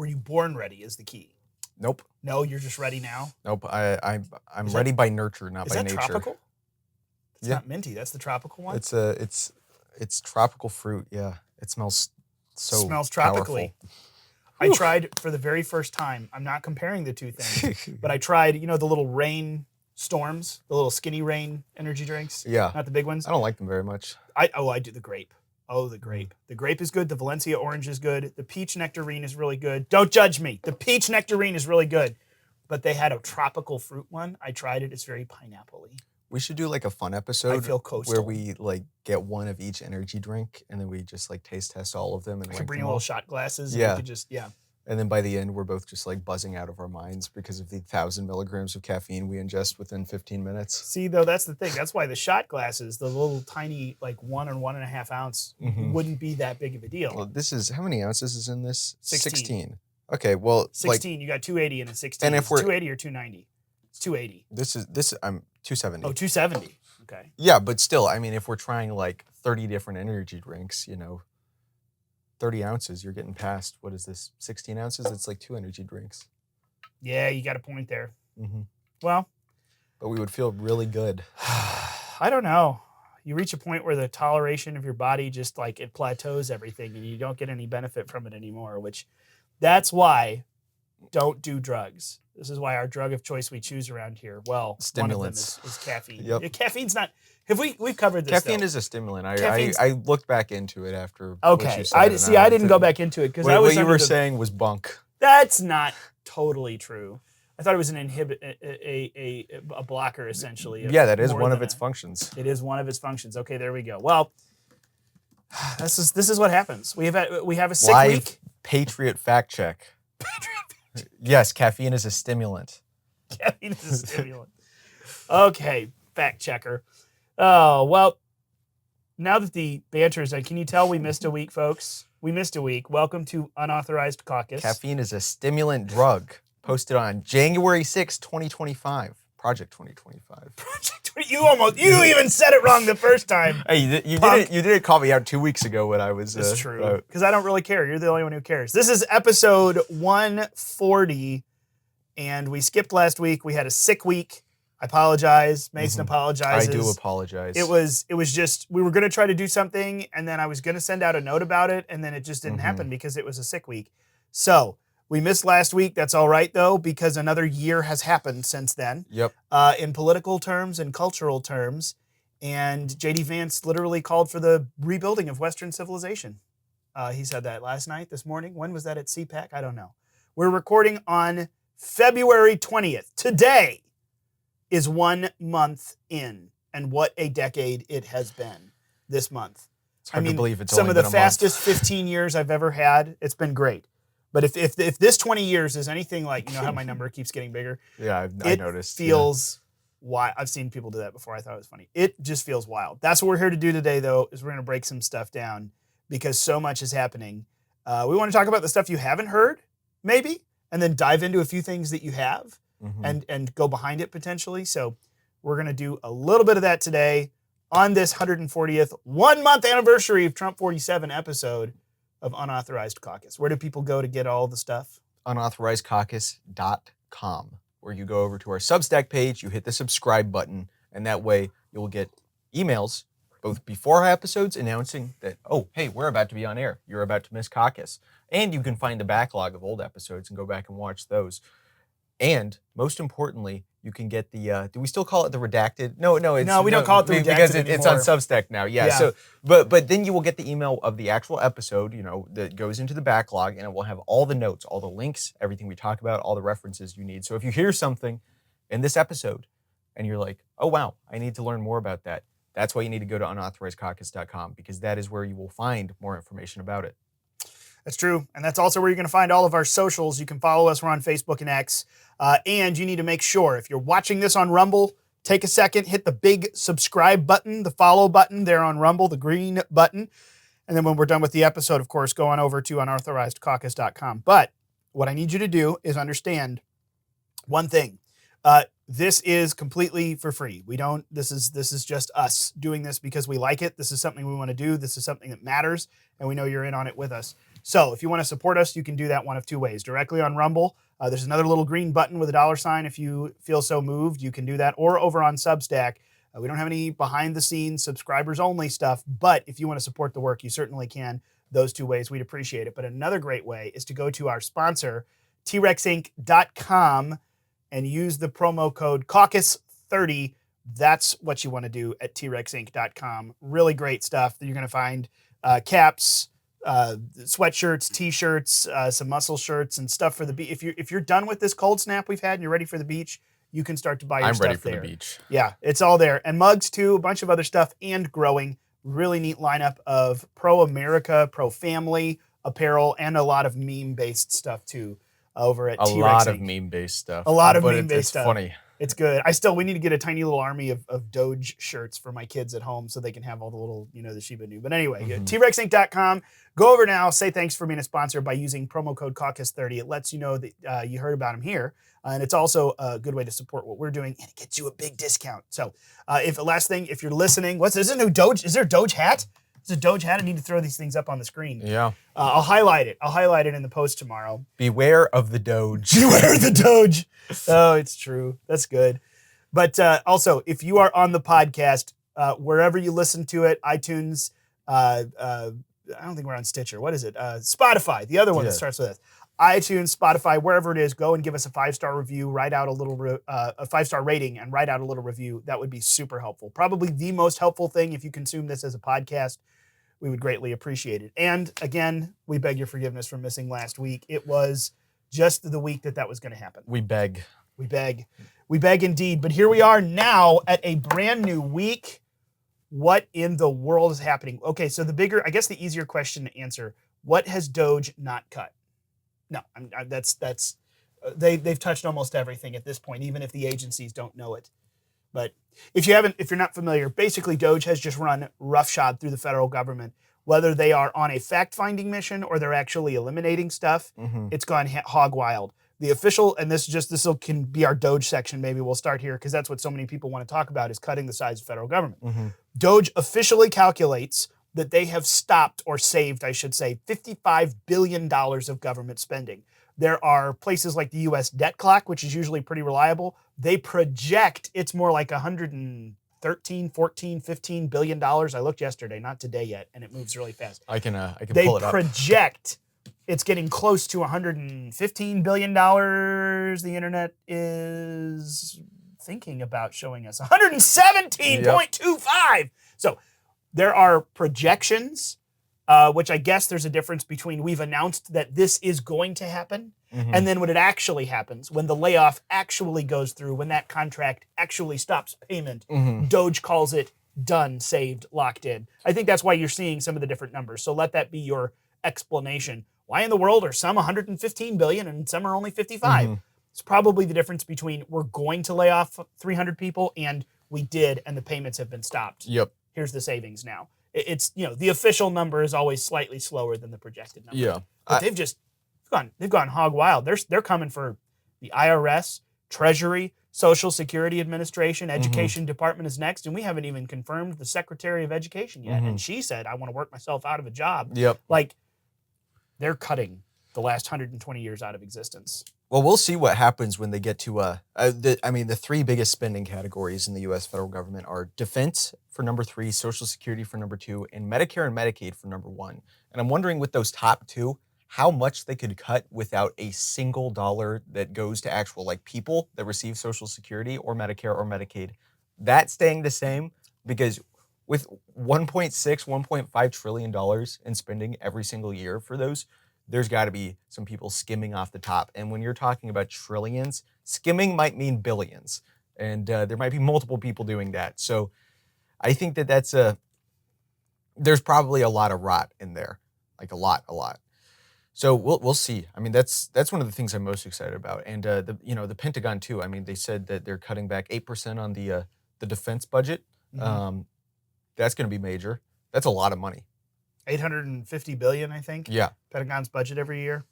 were you born ready is the key? Nope. No, you're just ready now? Nope. I'm ready by nurture, not by nature. Is that tropical? It's not minty. That's the tropical one? It's tropical fruit, yeah. It smells so smells tropically. Powerful. I tried for the very first time. I'm not comparing the two things, but I tried, the little rain storms, the little skinny rain energy drinks. Yeah. Not the big ones. I don't like them very much. I do the grape. Oh, the grape. The grape is good. The Valencia orange is good. The peach nectarine is really good. Don't judge me. The peach nectarine is really good. But they had a tropical fruit one. I tried it. It's very pineapple-y. We should do like a fun episode I feel coastal. where we like get one of each energy drink and then we just like taste test all of them and we could bring little shot glasses. Yeah. And we could just, And then by the end, we're both just like buzzing out of our minds because of the 1,000 milligrams of caffeine we ingest within 15 minutes. See, though, that's the thing. That's why the shot glasses, the little tiny, like 1 and 1.5 ounce, wouldn't be that big of a deal. Well, this is, how many ounces is in this? 16. Okay, well, 16. You got 280 and a 16. And if we're 280 or 290, it's 280. I'm 270. Oh, 270. Okay. Yeah, but still, I mean, if we're trying like 30 different energy drinks, 30 ounces, you're getting past, what is this, 16 ounces? It's like 2 energy drinks. Yeah, you got a point there. Mm-hmm. Well. But we would feel really good. I don't know. You reach a point where the toleration of your body just like it plateaus everything and you don't get any benefit from it anymore, which that's why don't do drugs. This is why our drug of choice we choose around here. Well, stimulants. One of them is caffeine. Yep. Yeah, caffeine's not. We've covered this. Caffeine is a stimulant. I looked back into it after. Okay, what you said, I didn't go back into it because I was. What you were saying was bunk. That's not totally true. I thought it was an a blocker essentially. Yeah, that is one of its functions. It is one of its functions. Okay, there we go. Well, this is what happens. We have a sick Live week. Patriot fact check. Yes, caffeine is a stimulant. Caffeine is a stimulant. Okay, fact checker. Oh, well, now that the banter is done, can you tell we missed a week, folks? We missed a week. Welcome to Unauthorized Caucus. Caffeine is a stimulant drug posted on January 6, 2025. Project 2025. You even said it wrong the first time. Hey, you didn't call me out 2 weeks ago when I was. That's true. Because I don't really care. You're the only one who cares. This is episode 140, and we skipped last week. We had a sick week. I apologize. Mason apologizes. I do apologize. It was just we were going to try to do something, and then I was going to send out a note about it, and then it just didn't happen because it was a sick week. So we missed last week. That's all right, though, because another year has happened since then. Yep. In political terms and cultural terms. And J.D. Vance literally called for the rebuilding of Western civilization. He said that last night, this morning. When was that at CPAC? I don't know. We're recording on February 20th. Today is 1 month in. And what a decade it has been this month. It's hard to believe it's some only of the been a fastest month. 15 years I've ever had. It's been great. But if this 20 years is anything like, how my number keeps getting bigger? Yeah, I noticed. It feels wild. I've seen people do that before. I thought it was funny. It just feels wild. That's what we're here to do today, though, is we're going to break some stuff down because so much is happening. We want to talk about the stuff you haven't heard, maybe, and then dive into a few things that you have and go behind it potentially. So we're going to do a little bit of that today on this 140th 1 month anniversary of Trump 47 episode of Unauthorized Caucus. Where do people go to get all the stuff? Unauthorizedcaucus.com, where you go over to our Substack page, you hit the subscribe button, and that way you'll get emails both before our episodes announcing that, oh, hey, we're about to be on air. You're about to miss Caucus. And you can find a backlog of old episodes and go back and watch those. And most importantly, you can get the, do we still call it the redacted? No, we don't call it the redacted because anymore. It's on Substack now. Yeah. So, but then you will get the email of the actual episode, that goes into the backlog, and it will have all the notes, all the links, everything we talk about, all the references you need. So if you hear something in this episode and you're like, oh, wow, I need to learn more about that, that's why you need to go to unauthorizedcaucus.com, because that is where you will find more information about it. That's true. And that's also where you're going to find all of our socials. You can follow us. We're on Facebook and X. And you need to make sure, if you're watching this on Rumble, take a second, hit the big subscribe button, the follow button there on Rumble, the green button. And then when we're done with the episode, of course, go on over to unauthorizedcaucus.com. But what I need you to do is understand one thing. This is completely for free. This is just us doing this because we like it. This is something we want to do. This is something that matters. And we know you're in on it with us. So if you want to support us, you can do that one of two ways. Directly on Rumble, there's another little green button with a $sign. If you feel so moved, you can do that. Or over on Substack. We don't have any behind-the-scenes, subscribers-only stuff, but if you want to support the work, you certainly can. Those two ways, we'd appreciate it. But another great way is to go to our sponsor, trexinc.com, and use the promo code CAUCUS30. That's what you want to do at trexinc.com. Really great stuff. You're going to find caps, sweatshirts, t-shirts, some muscle shirts, and stuff for the beach. If you're done with this cold snap we've had and you're ready for the beach, you can start to buy your stuff there. I'm ready for the beach. Yeah, it's all there. And mugs too, a bunch of other stuff, and growing. Really neat lineup of pro-America, pro-family apparel, and a lot of meme-based stuff too over at T-Rex A lot Inc. of meme-based stuff. A lot of meme-based stuff. It's funny. It's good. We need to get a tiny little army of Doge shirts for my kids at home so they can have all the little, the Shiba Inu. But anyway, trexinc.com. Go over now. Say thanks for being a sponsor by using promo code CAUCUS30. It lets you know that you heard about them here. And it's also a good way to support what we're doing, and it gets you a big discount. So if you're listening, is there a Doge hat? It's a Doge hat. I need to throw these things up on the screen. Yeah. I'll highlight it. I'll highlight it in the post tomorrow. Beware of the Doge. Beware of the Doge. Oh, it's true. That's good. But also, if you are on the podcast, wherever you listen to it, iTunes, I don't think we're on Stitcher. What is it? Spotify, the other one that starts with this. iTunes, Spotify, wherever it is, go and give us a 5-star review, write out a 5-star rating, and write out a little review. That would be super helpful. Probably the most helpful thing if you consume this as a podcast. We would greatly appreciate it. And again, we beg your forgiveness for missing last week. It was just the week that was going to happen. We beg. We beg. We beg indeed. But here we are now at a brand new week. What in the world is happening? Okay, so the easier question to answer, what has Doge not cut? No, they've touched almost everything at this point, even if the agencies don't know it. But if you're not familiar, basically Doge has just run roughshod through the federal government. Whether they are on a fact-finding mission or they're actually eliminating stuff, it's gone hog wild. The official, and this can be our Doge section, maybe we'll start here because that's what so many people want to talk about, is cutting the size of federal government. Doge officially calculates that they have stopped, or saved, I should say, $55 billion of government spending. There are places like the U.S. debt clock, which is usually pretty reliable. They project it's more like $113, $14, $15 billion. I looked yesterday, not today yet, and it moves really fast. I can pull it up. They project it's getting close to $115 billion. The internet is thinking about showing us 117.25. So there are projections, which I guess there's a difference between we've announced that this is going to happen and then when it actually happens, when the layoff actually goes through, when that contract actually stops payment, Doge calls it done, saved, locked in. I think that's why you're seeing some of the different numbers. So let that be your explanation. Why in the world are some 115 billion and some are only 55? It's probably the difference between we're going to lay off 300 people and we did and the payments have been stopped. Yep. Here's the savings now. It's, the official number is always slightly slower than the projected number. Yeah. But they've gone hog wild. They're coming for the IRS, Treasury, Social Security Administration, Education Department is next, and we haven't even confirmed the Secretary of Education yet. And she said, I want to work myself out of a job. Yep. Like, they're cutting the last 120 years out of existence. Well, we'll see what happens when they get to the three biggest spending categories in the U.S. federal government are defense for number 3, Social Security for number 2, and Medicare and Medicaid for number 1. And I'm wondering with those top two, how much they could cut without a single dollar that goes to actual people that receive Social Security or Medicare or Medicaid. That staying the same, because with $1.5 trillion in spending every single year for those, there's got to be some people skimming off the top. And when you're talking about trillions, skimming might mean billions. And there might be multiple people doing that. So I think there's probably a lot of rot in there, a lot. So we'll see. I mean, that's one of the things I'm most excited about. And the Pentagon too. I mean, they said that they're cutting back 8% on the defense budget. That's going to be major. That's a lot of money. $850 billion, I think. Yeah. Pentagon's budget every year.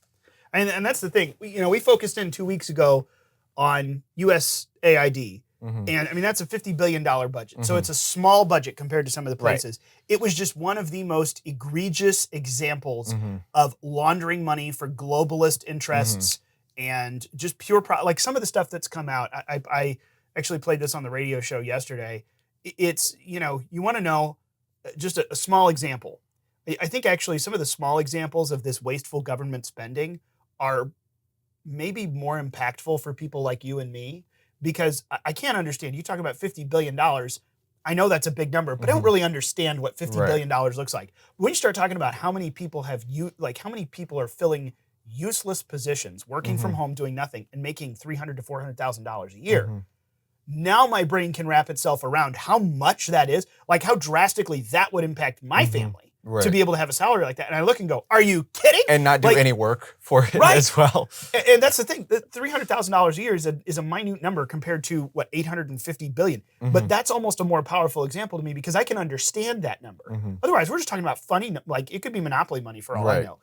And that's the thing. We focused in 2 weeks ago on USAID And I mean, that's a $50 billion budget. So it's a small budget compared to some of the places. Right. It was just one of the most egregious examples of laundering money for globalist interests and just pure, like some of the stuff that's come out. I actually played this on the radio show yesterday. It's, you want to know just a small example. I think actually some of the small examples of this wasteful government spending are maybe more impactful for people like you and me, because I can't understand. You talk about $50 billion. I know that's a big number, but I don't really understand what $50 billion looks like. When you start talking about how many people how many people are filling useless positions, working from home, doing nothing, and making $300,000 to $400,000 a year, now my brain can wrap itself around how much that is, like how drastically that would impact my family. Right. To be able to have a salary like that. And I look and go, are you kidding? And not do any work for it as well. And that's the thing. $300,000 a year is a minute number compared to, what, $850 billion. But that's almost a more powerful example to me because I can understand that number. Otherwise, we're just talking about funny, like it could be Monopoly money for all I know.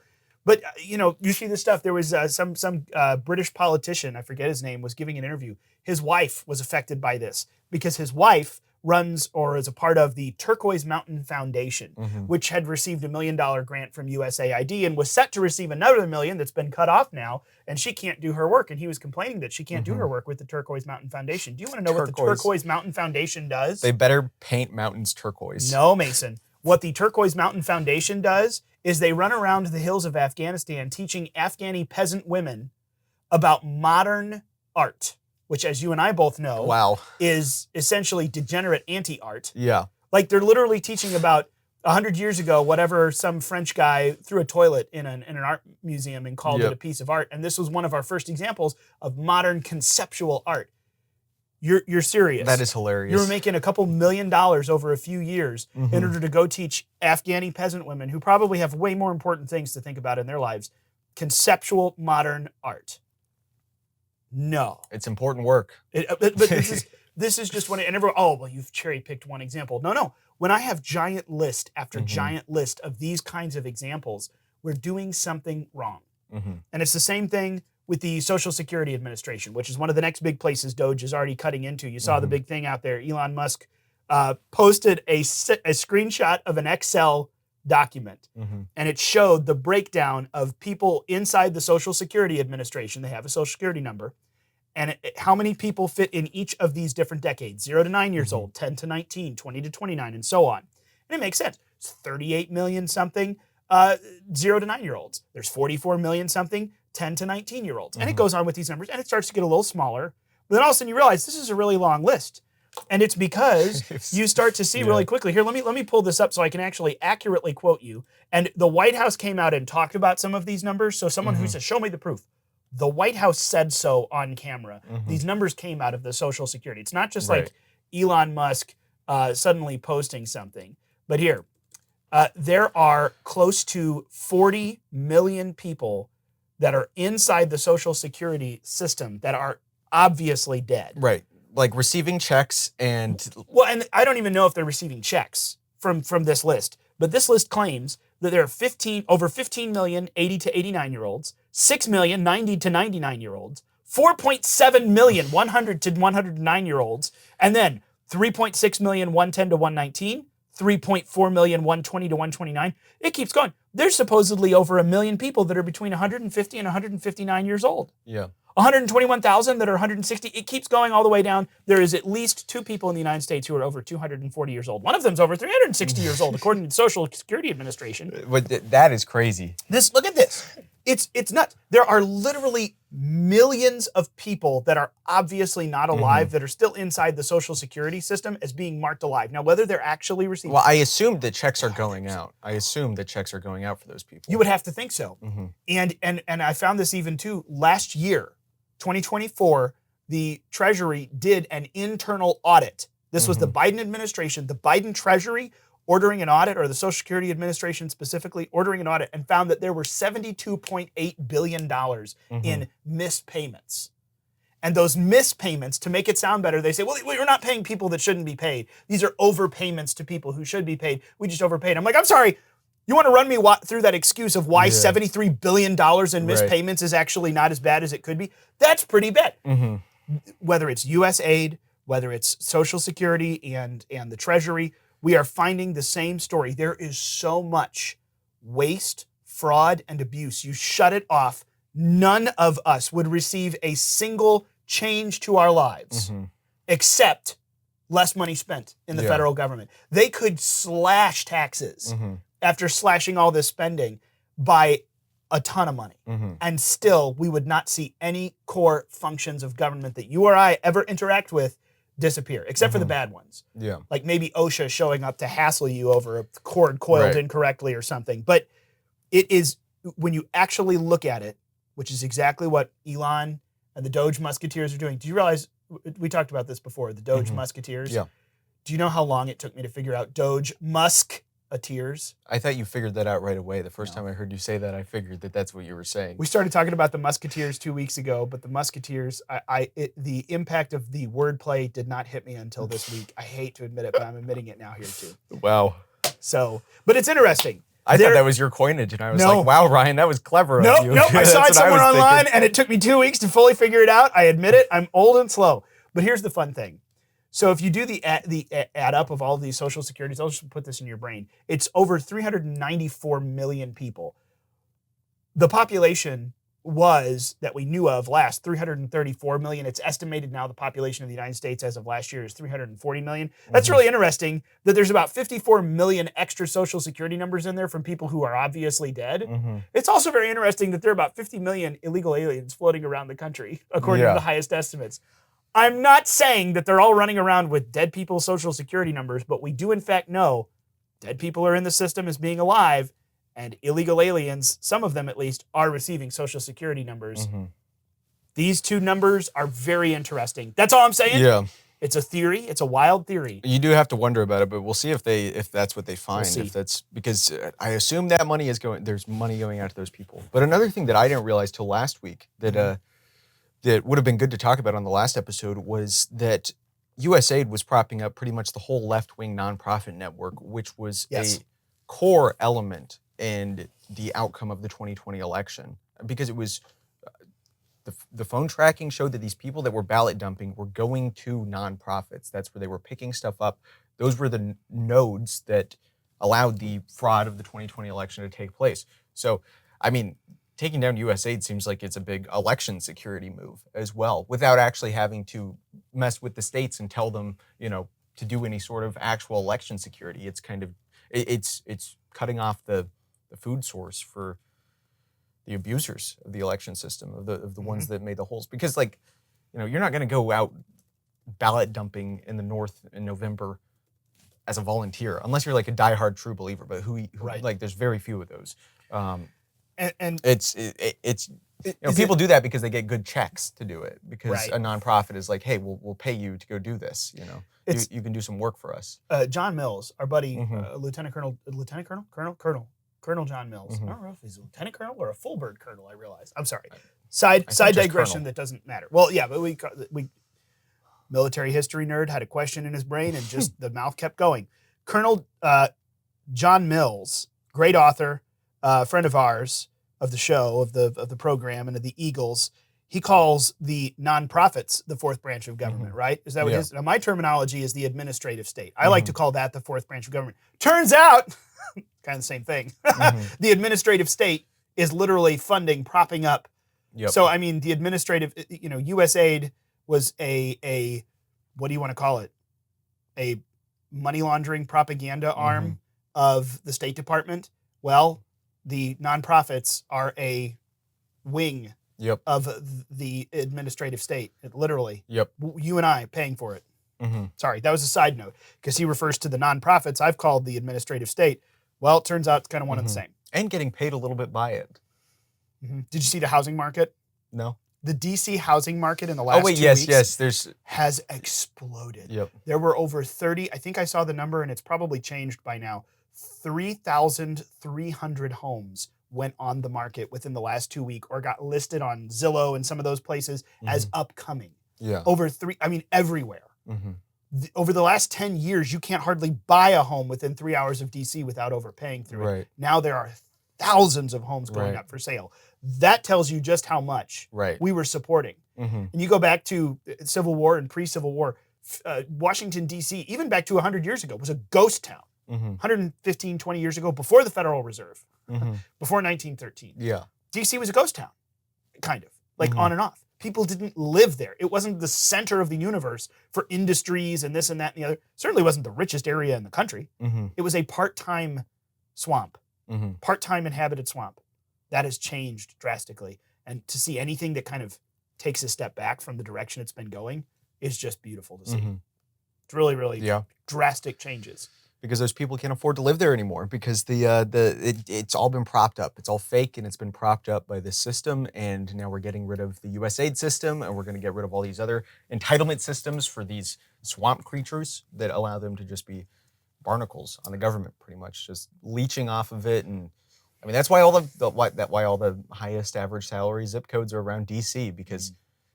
But, you see this stuff. There was some British politician, I forget his name, was giving an interview. His wife was affected by this because his wife runs or is a part of the Turquoise Mountain Foundation, which had received $1 million grant from USAID and was set to receive another $1 million that's been cut off now, and she can't do her work. And he was complaining that she can't do her work with the Turquoise Mountain Foundation. Do you want to know what the Turquoise Mountain Foundation does? They better paint mountains turquoise. No, Mason. What the Turquoise Mountain Foundation does is they run around the hills of Afghanistan teaching Afghani peasant women about modern art, which, as you and I both know, is essentially degenerate anti-art. Yeah. Like they're literally teaching about 100 years ago, whatever some French guy threw a toilet in an art museum and called it a piece of art. And this was one of our first examples of modern conceptual art. You're serious. That is hilarious. You were making a couple $1 million over a few years in order to go teach Afghani peasant women who probably have way more important things to think about in their lives, conceptual modern art. No. It's important work. But this is just one, and everyone, you've cherry-picked one example. No. When I have giant list after giant list of these kinds of examples, we're doing something wrong. And it's the same thing with the Social Security Administration, which is one of the next big places Doge is already cutting into. You saw the big thing out there. Elon Musk posted a screenshot of an Excel document, and it showed the breakdown of people inside the Social Security Administration. They have a Social Security number, and how many people fit in each of these different decades: 0 to 9 years old, 10 to 19, 20 to 29, and so on. And it makes sense. It's 38 million something 0 to 9 year olds. There's 44 million something 10 to 19 year olds, and it goes on with these numbers, and it starts to get a little smaller. But then all of a sudden you realize this is a really long list. And it's because you start to see really quickly. Here, let me pull this up so I can actually accurately quote you. And the White House came out and talked about some of these numbers. So someone who says, show me the proof. The White House said so on camera. These numbers came out of the Social Security. It's not just like Elon Musk suddenly posting something. But here, there are close to 40 million people that are inside the Social Security system that are obviously dead. Right. Like receiving checks and... Well, and I don't even know if they're receiving checks from this list, but this list claims that there are over 15 million 80 to 89 year olds, 6 million 90 to 99 year olds, 4.7 million 100 to 109 year olds, and then 3.6 million 110 to 119, 3.4 million 120 to 129. It keeps going. There's supposedly over 1 million people that are between 150 and 159 years old. Yeah. 121,000 that are 160. It keeps going all the way down. There is at least 2 people in the United States who are over 240 years old. One of them's over 360 years old, according to the Social Security Administration. But that is crazy. Look at this. It's nuts. There are literally millions of people that are obviously not alive that are still inside the Social Security system as being marked alive. Now, whether they're actually receiving... Well, I assumed that checks are going out. For those people. You would have to think so. And I found this even too last year. 2024, the Treasury did an internal audit. This was the Biden administration, the Biden Treasury ordering an audit, or the Social Security Administration specifically ordering an audit, and found that there were $72.8 billion in missed payments. And those missed payments, to make it sound better, they say, well, we're not paying people that shouldn't be paid. These are overpayments to people who should be paid. We just overpaid. I'm like, I'm sorry. You want to run me through that excuse of why $73 billion in missed payments is actually not as bad as it could be? That's pretty bad. Whether it's USAID, whether it's Social Security and the Treasury, we are finding the same story. There is so much waste, fraud, and abuse. You shut it off, none of us would receive a single change to our lives except less money spent in the federal government. They could slash taxes after slashing all this spending by a ton of money. And still, we would not see any core functions of government that you or I ever interact with disappear, except for the bad ones. Yeah. Like maybe OSHA showing up to hassle you over a cord coiled incorrectly or something. But it is, when you actually look at it, which is exactly what Elon and the Doge Musketeers are doing. Do you realize, we talked about this before, the Doge Musketeers? Yeah. Do you know how long it took me to figure out Doge Musketeers? I thought you figured that out right away. The first time I heard you say that, I figured that that's what you were saying. We started talking about the Musketeers 2 weeks ago, but the Musketeers, the impact of the wordplay did not hit me until this week. I hate to admit it, but I'm admitting it now here too. Wow. So, but it's interesting. I thought that was your coinage, and I was like, wow, Ryan, that was clever of you. No, I saw it somewhere online, and it took me 2 weeks to fully figure it out. I admit it, I'm old and slow. But here's the fun thing. So if you do the add up of all of these Social Securities, I'll just put this in your brain. It's over 394 million people. The population was, that we knew of last, 334 million. It's estimated now the population of the United States as of last year is 340 million. That's really interesting that there's about 54 million extra Social Security numbers in there from people who are obviously dead. It's also very interesting that there are about 50 million illegal aliens floating around the country, according to the highest estimates. I'm not saying that they're all running around with dead people's Social Security numbers, but we do in fact know dead people are in the system as being alive, and illegal aliens, some of them at least, are receiving Social Security numbers. These two numbers are very interesting. That's all I'm saying. Yeah. It's a theory. It's a wild theory. You do have to wonder about it, but we'll see if that's what they find. We'll see. If that's because I assume that money is going. There's money going out to those people. But another thing that I didn't realize till last week that that would have been good to talk about on the last episode was that USAID was propping up pretty much the whole left-wing nonprofit network, which was a core element in the outcome of the 2020 election, because it was the phone tracking showed that these people that were ballot dumping were going to nonprofits. That's where they were picking stuff up. Those were the nodes that allowed the fraud of the 2020 election to take place. So, I mean, taking down USAID seems like it's a big election security move as well, without actually having to mess with the states and tell them, to do any sort of actual election security. It's kind of, it's cutting off the food source for the abusers of the election system, of the ones that made the holes. Because you're not going to go out ballot dumping in the North in November as a volunteer, unless you're like a diehard true believer, but who there's very few of those. And people do that because they get good checks to do it, because a nonprofit is like, hey, we'll pay you to go do this. You can do some work for us. John Mills, our buddy, Colonel John Mills. I don't know if he's a lieutenant colonel or a full bird colonel. I realized. I'm sorry. Side digression colonel. That doesn't matter. Well, yeah, but we military history nerd had a question in his brain and just the mouth kept going. Colonel John Mills, great author, friend of ours, of the show, of the program, and of the Eagles. He calls the nonprofits the fourth branch of government, right? Is that what it is? Now, my terminology is the administrative state. I like to call that the fourth branch of government. Turns out, kind of the same thing. The administrative state is literally funding, propping up. So, I mean, the administrative, USAID was a what do you want to call it? A money laundering propaganda arm of the State Department. Well, the nonprofits are a wing of the administrative state, literally. You and I paying for it. Sorry, that was a side note, because he refers to the nonprofits I've called the administrative state. Well, it turns out it's kind of one and the same. And getting paid a little bit by it. Did you see the housing market? No. The DC housing market in the last 2 weeks has exploded. There were over 30, I think I saw the number and it's probably changed by now, 3,300 homes went on the market within the last 2 weeks or got listed on Zillow and some of those places as upcoming. Everywhere. Over the last 10 years, you can't hardly buy a home within 3 hours of DC without overpaying through it. Now there are thousands of homes going up for sale. That tells you just how much we were supporting. And you go back to Civil War and pre-Civil War, Washington, D.C., even back to 100 years ago, was a ghost town. Mm-hmm. 115, 20 years ago, before the Federal Reserve, before 1913. Yeah. D.C. was a ghost town, kind of, like on and off. People didn't live there. It wasn't the center of the universe for industries and this and that and the other. Certainly wasn't the richest area in the country. It was a part-time swamp, part-time inhabited swamp. That has changed drastically. And to see anything that kind of takes a step back from the direction it's been going is just beautiful to see. It's really, really drastic changes. Because those people can't afford to live there anymore because it's all been propped up. It's all fake and it's been propped up by this system. And now we're getting rid of the USAID system and we're going to get rid of all these other entitlement systems for these swamp creatures that allow them to just be barnacles on the government, pretty much just leeching off of it. And I mean, that's why all the highest average salary zip codes are around DC because,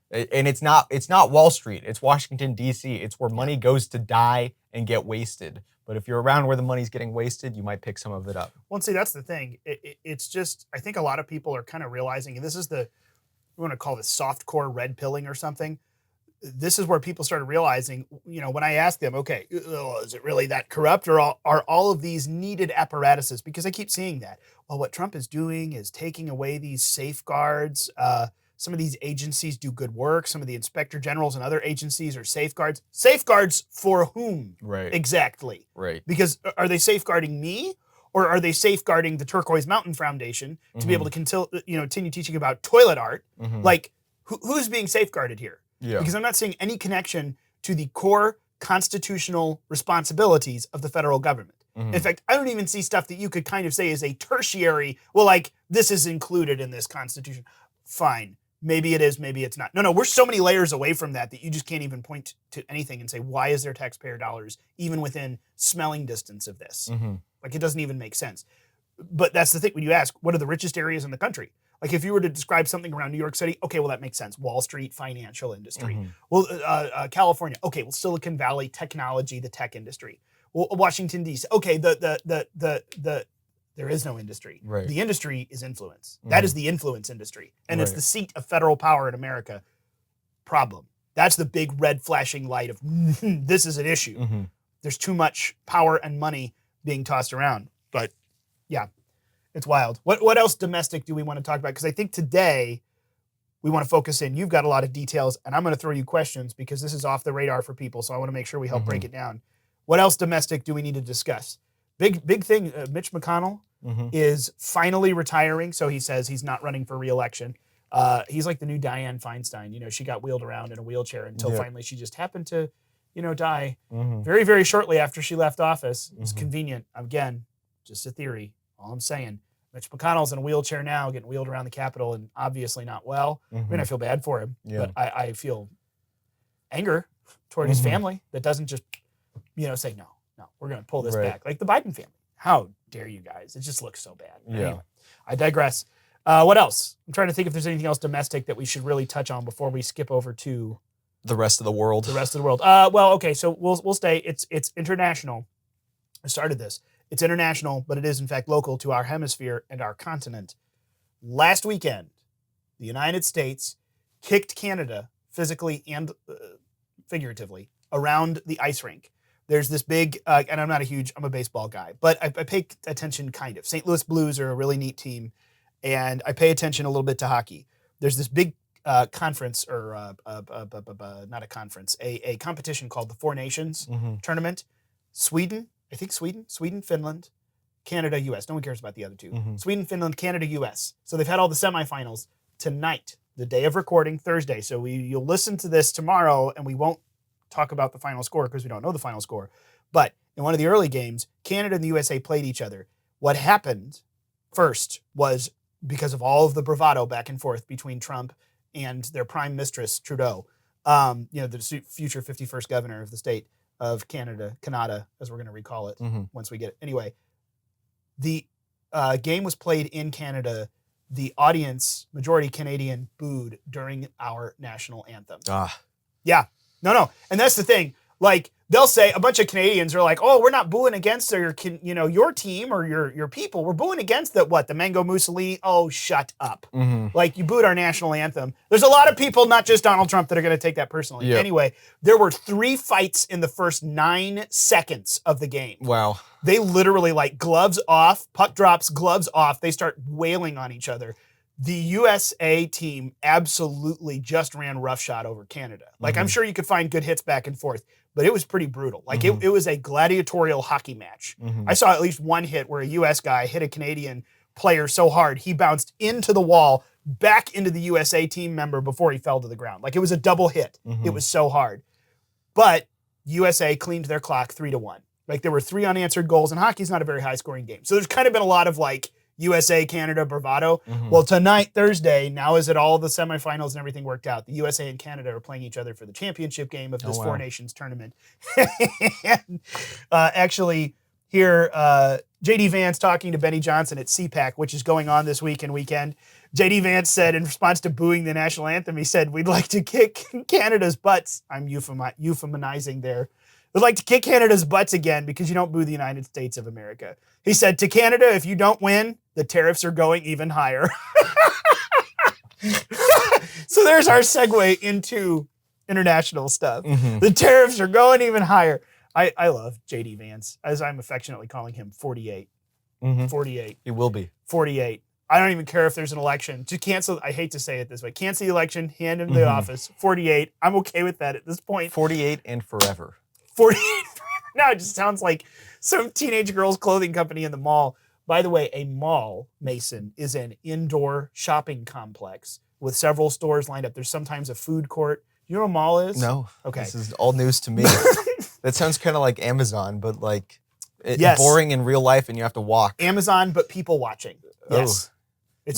and it's not Wall Street, it's Washington, DC. It's where money goes to die and get wasted. But if you're around where the money's getting wasted, you might pick some of it up. Well, see, that's the thing. It's just, I think a lot of people are kind of realizing, and this is we want to call this softcore red pilling or something. This is where people started realizing, when I ask them, okay, is it really that corrupt or are all of these needed apparatuses? Because I keep seeing that. Well, what Trump is doing is taking away these safeguards. Some of these agencies do good work. Some of the inspector generals and other agencies are safeguards. Safeguards for whom? Right. Exactly. Right. Because are they safeguarding me or are they safeguarding the Turquoise Mountain Foundation to be able to continue teaching about toilet art? Like, who's being safeguarded here? Yeah. Because I'm not seeing any connection to the core constitutional responsibilities of the federal government. In fact, I don't even see stuff that you could kind of say is a tertiary, well, like, this is included in this Constitution. Fine. Maybe it is, maybe it's not. No, we're so many layers away from that you just can't even point to anything and say, why is there taxpayer dollars even within smelling distance of this? Like, it doesn't even make sense. But that's the thing. When you ask, what are the richest areas in the country? Like, if you were to describe something around New York City, okay, well, that makes sense. Wall Street, financial industry. Well, California, okay, well, Silicon Valley, technology, the tech industry. Well, Washington, D.C., okay, there is no industry. Right. The industry is influence. That is the influence industry. And it's the seat of federal power in America. Problem. That's the big red flashing light of this is an issue. There's too much power and money being tossed around. But yeah, it's wild. What else domestic do we want to talk about? Because I think today we want to focus in. You've got a lot of details, and I'm going to throw you questions because this is off the radar for people. So I want to make sure we help break it down. What else domestic do we need to discuss? Big thing, Mitch McConnell is finally retiring. So he says he's not running for re-election. He's like the new Dianne Feinstein. She got wheeled around in a wheelchair until finally she just happened to, die very, very shortly after she left office. It's convenient. Again, just a theory. All I'm saying. Mitch McConnell's in a wheelchair now, getting wheeled around the Capitol and obviously not well. I mean, I feel bad for him, but I feel anger toward his family that doesn't just, say, no, we're going to pull this back. Like the Biden family. How dare you guys? It just looks so bad. Anyway, I digress. What else? I'm trying to think if there's anything else domestic that we should really touch on before we skip over to the rest of the world. Well, okay, so we'll stay. It's international. I started this. It's international, but it is in fact local to our hemisphere and our continent. Last weekend, the United States kicked Canada physically and figuratively around the ice rink. There's this big, and I'm a baseball guy, but I pay attention kind of. St. Louis Blues are a really neat team, and I pay attention a little bit to hockey. There's this big conference, or not a conference, a competition called the Four Nations Tournament. Sweden, Finland, Canada, U.S. No one cares about the other two. Sweden, Finland, Canada, U.S. So they've had all the semifinals tonight, the day of recording, Thursday. So you'll listen to this tomorrow, and we won't talk about the final score because we don't know the final score. But in one of the early games, Canada and the USA played each other. What happened first was because of all of the bravado back and forth between Trump and their prime mistress, Trudeau, the future 51st governor of the state of Canada, as we're going to recall it once we get it. Anyway, the game was played in Canada. The audience, majority Canadian, booed during our national anthem. Yeah. No. And that's the thing. Like, they'll say, a bunch of Canadians are like, oh, we're not booing against your team or your people. We're booing against the Mango Mussolini. Oh, shut up. Like, you booed our national anthem. There's a lot of people, not just Donald Trump, that are going to take that personally. Yep. Anyway, there were 3 fights in the first 9 seconds of the game. Wow. They literally, like, gloves off, puck drops, gloves off. They start wailing on each other. The USA team absolutely just ran roughshod over Canada. Like, I'm sure you could find good hits back and forth, but it was pretty brutal. Like, it was a gladiatorial hockey match. I saw at least one hit where a US guy hit a Canadian player so hard, he bounced into the wall, back into the USA team member before he fell to the ground. Like, it was a double hit. It was so hard. But USA cleaned their clock 3-1. Like, there were 3 unanswered goals, and hockey's not a very high-scoring game. So there's kind of been a lot of, like, USA, Canada, bravado. Well, tonight, Thursday, now as it all the semifinals and everything worked out, the USA and Canada are playing each other for the championship game of this Four Nations tournament. And, actually, here, J.D. Vance talking to Benny Johnson at CPAC, which is going on this week and weekend. J.D. Vance said, in response to booing the national anthem, he said, we'd like to kick Canada's butts. I'm euphemizing there. We'd like to kick Canada's butts again because you don't boo the United States of America. He said, to Canada, if you don't win, the tariffs are going even higher. So there's our segue into international stuff. The tariffs are going even higher. I love J.D. Vance, as I'm affectionately calling him, 48. 48. He will be. 48. I don't even care if there's an election. To cancel, I hate to say it this way, cancel the election, hand him the office. 48. I'm okay with that at this point. 48 and forever. 48. Now it just sounds like some teenage girl's clothing company in the mall. By the way, a mall, Mason, is an indoor shopping complex with several stores lined up. There's sometimes a food court. You know what a mall is? No. Okay. This is all news to me. That sounds kind of like Amazon, but like Yes. boring in real life and you have to walk. Amazon, but people watching. Yes.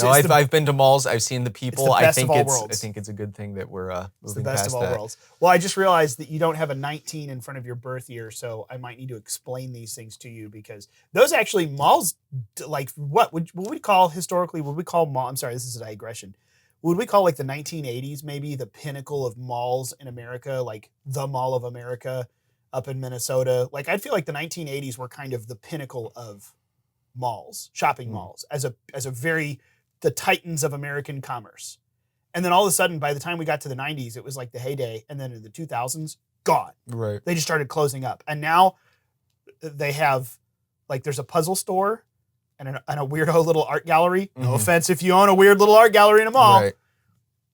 I've been to malls. I've seen the people. I think it's a good thing that we're moving the best past of all that. worlds. Well, I just realized that you don't have a 19 in front of your birth year, so I might need to explain these things to you because those actually malls, like what we call historically, would we call mall? I'm sorry, this is a digression. Would we call like the 1980s maybe the pinnacle of malls in America, like the Mall of America up in Minnesota? Like I feel like the 1980s were kind of the pinnacle of malls, shopping malls, as a very the titans of American commerce. And then all of a sudden, by the time we got to the 90s, it was like the heyday. And then in the 2000s, gone. Right. They just started closing up. And now they have, like, there's a puzzle store and a weirdo little art gallery. No offense if you own a weird little art gallery in a mall. Right.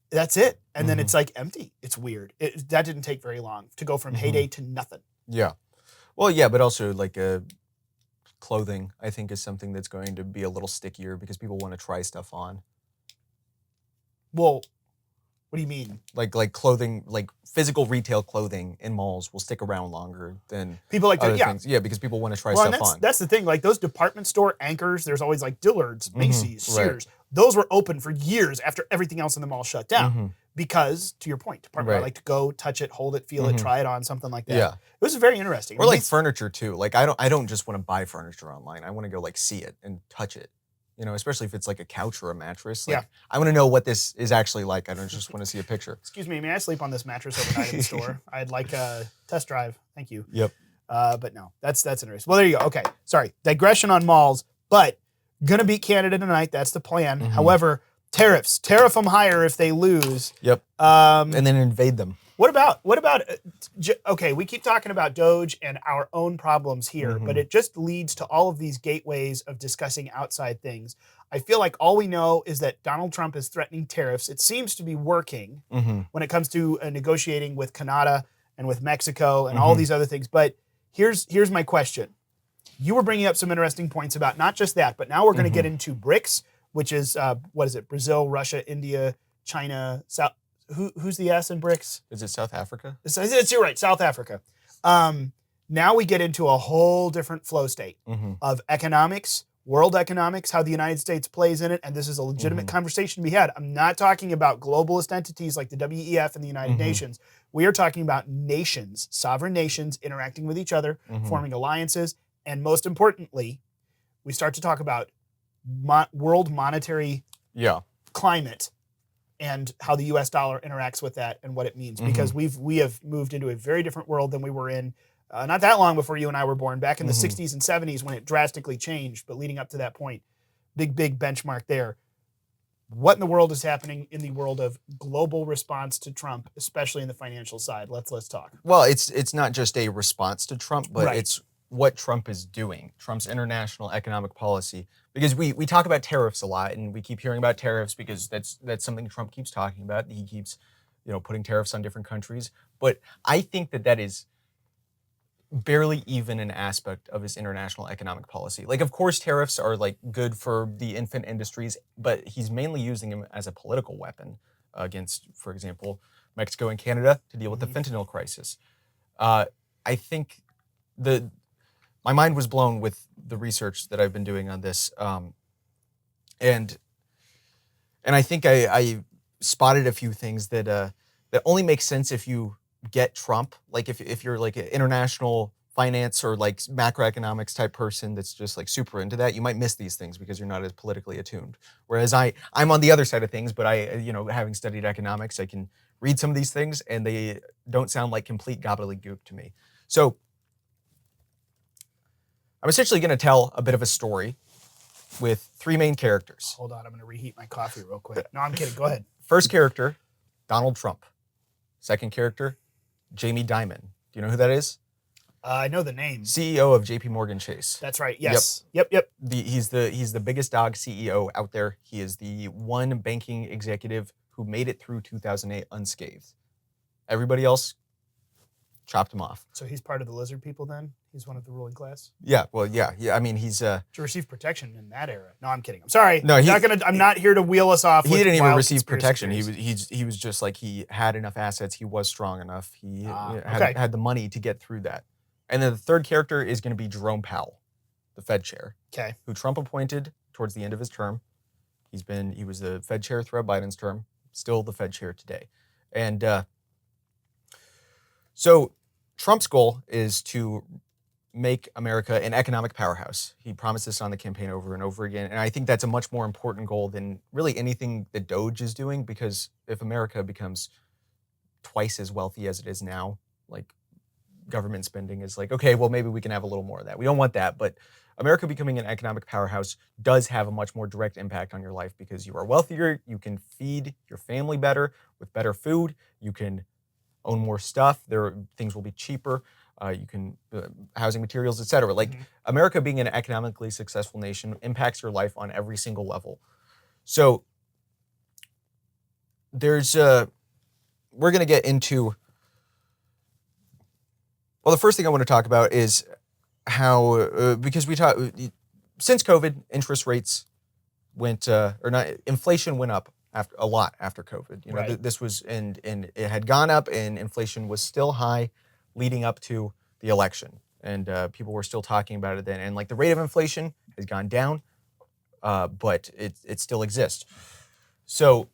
That's it. And then it's like empty. It's weird. That didn't take very long to go from heyday to nothing. Yeah. Well, yeah, but also like clothing, I think, is something that's going to be a little stickier because people want to try stuff on. Well, what do you mean? Like clothing, like physical retail clothing in malls will stick around longer than people like other to, things. Yeah, because people want to try stuff on. That's the thing. Like those department store anchors, there's always like Dillard's, Macy's, Sears. Those were open for years after everything else in the mall shut down. Because, to your point, department, I like to go touch it, hold it, feel it, try it on, something like that. Yeah. It was very interesting. Or like furniture too. Like I don't just want to buy furniture online. I want to go like see it and touch it. You know, especially if it's like a couch or a mattress. Like, I want to know what this is actually like. I don't just want to see a picture. Excuse me, may I sleep on this mattress overnight in the store? I'd like a test drive. Thank you. Yep. But no, that's interesting. Well, there you go. Okay, sorry. Digression on malls, but gonna beat Canada tonight. That's the plan. However, tariff them higher if they lose. Yep. And then invade them. What about, okay, we keep talking about Doge and our own problems here, but it just leads to all of these gateways of discussing outside things. I feel like all we know is that Donald Trump is threatening tariffs. It seems to be working when it comes to negotiating with Canada and with Mexico and all these other things. But here's my question. You were bringing up some interesting points about not just that, but now we're going to get into BRICS, which is, what is it? Brazil, Russia, India, China, South. Who's the S in BRICS? Is it South Africa? You're right, South Africa. Now we get into a whole different flow state of economics, world economics, how the United States plays in it, and this is a legitimate conversation to be had. I'm not talking about globalist entities like the WEF and the United Nations. We are talking about nations, sovereign nations interacting with each other, forming alliances, and most importantly, we start to talk about world monetary climate and how the U.S. dollar interacts with that and what it means, because we have moved into a very different world than we were in not that long before you and I were born, back in the 60s and 70s when it drastically changed. But leading up to that point, big benchmark there. What in the world is happening in the world of global response to Trump, especially in the financial side? Let's talk. Well, it's not just a response to Trump, but Right. it's what Trump is doing, Trump's international economic policy. Because we talk about tariffs a lot, and we keep hearing about tariffs because that's something Trump keeps talking about. He keeps, putting tariffs on different countries. But I think that is barely even an aspect of his international economic policy. Like, of course, tariffs are like good for the infant industries, but he's mainly using them as a political weapon against, for example, Mexico and Canada to deal with the fentanyl crisis. I think my mind was blown with the research that I've been doing on this, and I think I spotted a few things that only make sense if you get Trump. Like if you're like an international finance or like macroeconomics type person that's just like super into that, you might miss these things because you're not as politically attuned. Whereas I'm on the other side of things, but having studied economics, I can read some of these things and they don't sound like complete gobbledygook to me. So I'm essentially going to tell a bit of a story with three main characters. Hold on, I'm going to reheat my coffee real quick. No, I'm kidding. Go ahead. First character, Donald Trump. Second character, Jamie Dimon. Do you know who that is? I know the name. CEO of JP Morgan Chase. That's right. Yes. Yep. He's the biggest dog CEO out there. He is the one banking executive who made it through 2008 unscathed. Everybody else chopped him off. So he's part of the lizard people then? He's one of the ruling class? Yeah. Well, yeah. I mean, he's to receive protection in that era. No, I'm kidding. I'm sorry. No, I'm not here to wheel us off. He didn't even receive protection. Theories. He was just like, he had enough assets. He was strong enough. He had the money to get through that. And then the third character is going to be Jerome Powell, the Fed chair. Okay. Who Trump appointed towards the end of his term. He was the Fed chair throughout Biden's term, still the Fed chair today. And so Trump's goal is to make America an economic powerhouse. He promised this on the campaign over and over again. And I think that's a much more important goal than really anything that Doge is doing, because if America becomes twice as wealthy as it is now, like government spending is like, okay, well, maybe we can have a little more of that. We don't want that, but America becoming an economic powerhouse does have a much more direct impact on your life because you are wealthier, you can feed your family better with better food, you can own more stuff, things will be cheaper, you can, housing materials, etc. Like America being an economically successful nation impacts your life on every single level. So we're going to get into, well, the first thing I want to talk about is how, because since COVID, interest rates inflation went up a lot after COVID. Right. This was, and it had gone up and inflation was still high leading up to the election. And people were still talking about it then. And like the rate of inflation has gone down, but it still exists. So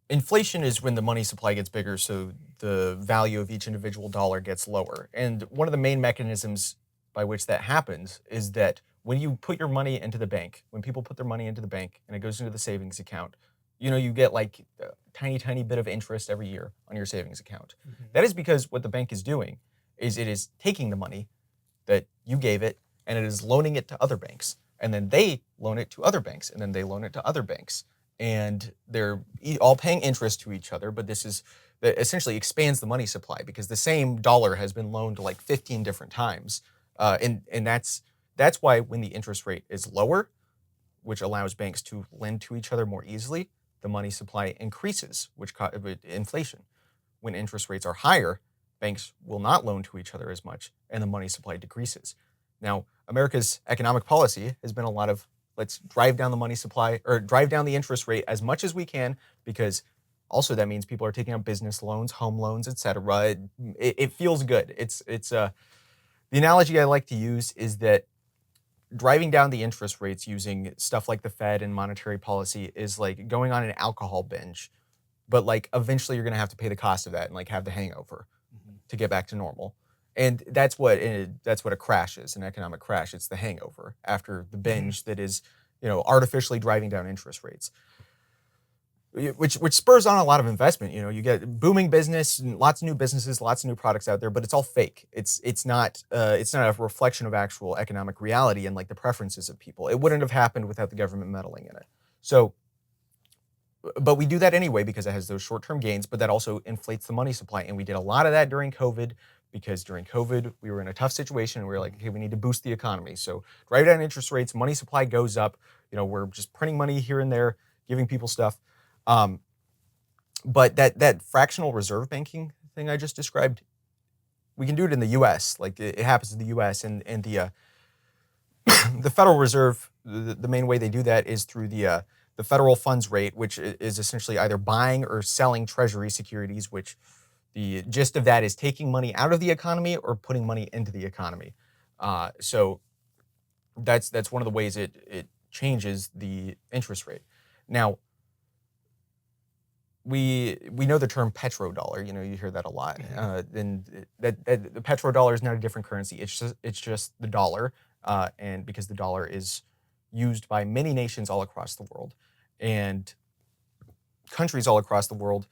inflation is when the money supply gets bigger, so the value of each individual dollar gets lower. And one of the main mechanisms by which that happens is that when you put your money into the bank, when people put their money into the bank and it goes into the savings account, you get like a tiny bit of interest every year on your savings account. That is because what the bank is doing is it is taking the money that you gave it and it is loaning it to other banks. And then they loan it to other banks, and then they loan it to other banks. And they're all paying interest to each other, but that essentially expands the money supply because the same dollar has been loaned like 15 different times. And that's why when the interest rate is lower, which allows banks to lend to each other more easily, the money supply increases, which inflation. When interest rates are higher, banks will not loan to each other as much, and the money supply decreases. Now, America's economic policy has been a lot of, let's drive down the money supply or drive down the interest rate as much as we can, because also that means people are taking out business loans, home loans, etc. It feels good. The analogy I like to use is that driving down the interest rates using stuff like the Fed and monetary policy is like going on an alcohol binge, but like eventually you're going to have to pay the cost of that and like have the hangover to get back to normal. And that's what a crash is, an economic crash. It's the hangover after the binge that is, artificially driving down interest rates. which spurs on a lot of investment. You know, you get booming business and lots of new businesses, lots of new products out there, but it's all fake. It's not a reflection of actual economic reality and like the preferences of people. It wouldn't have happened without the government meddling in it. So, but we do that anyway because it has those short-term gains, but that also inflates the money supply. And we did a lot of that during COVID because during COVID, we were in a tough situation and we were like, okay, we need to boost the economy. So drive down interest rates, money supply goes up. You know, we're just printing money here and there, giving people stuff. But that fractional reserve banking thing I just described, we can do it in the U.S. Like it happens in the U.S. and the the Federal Reserve. The main way they do that is through the federal funds rate, which is essentially either buying or selling treasury securities. Which the gist of that is taking money out of the economy or putting money into the economy. So that's one of the ways it changes the interest rate. Now, we know the term petrodollar. You know, you hear that a lot. And that the petrodollar is not a different currency. It's just the dollar, and because the dollar is used by many nations all across the world, and countries all across the world,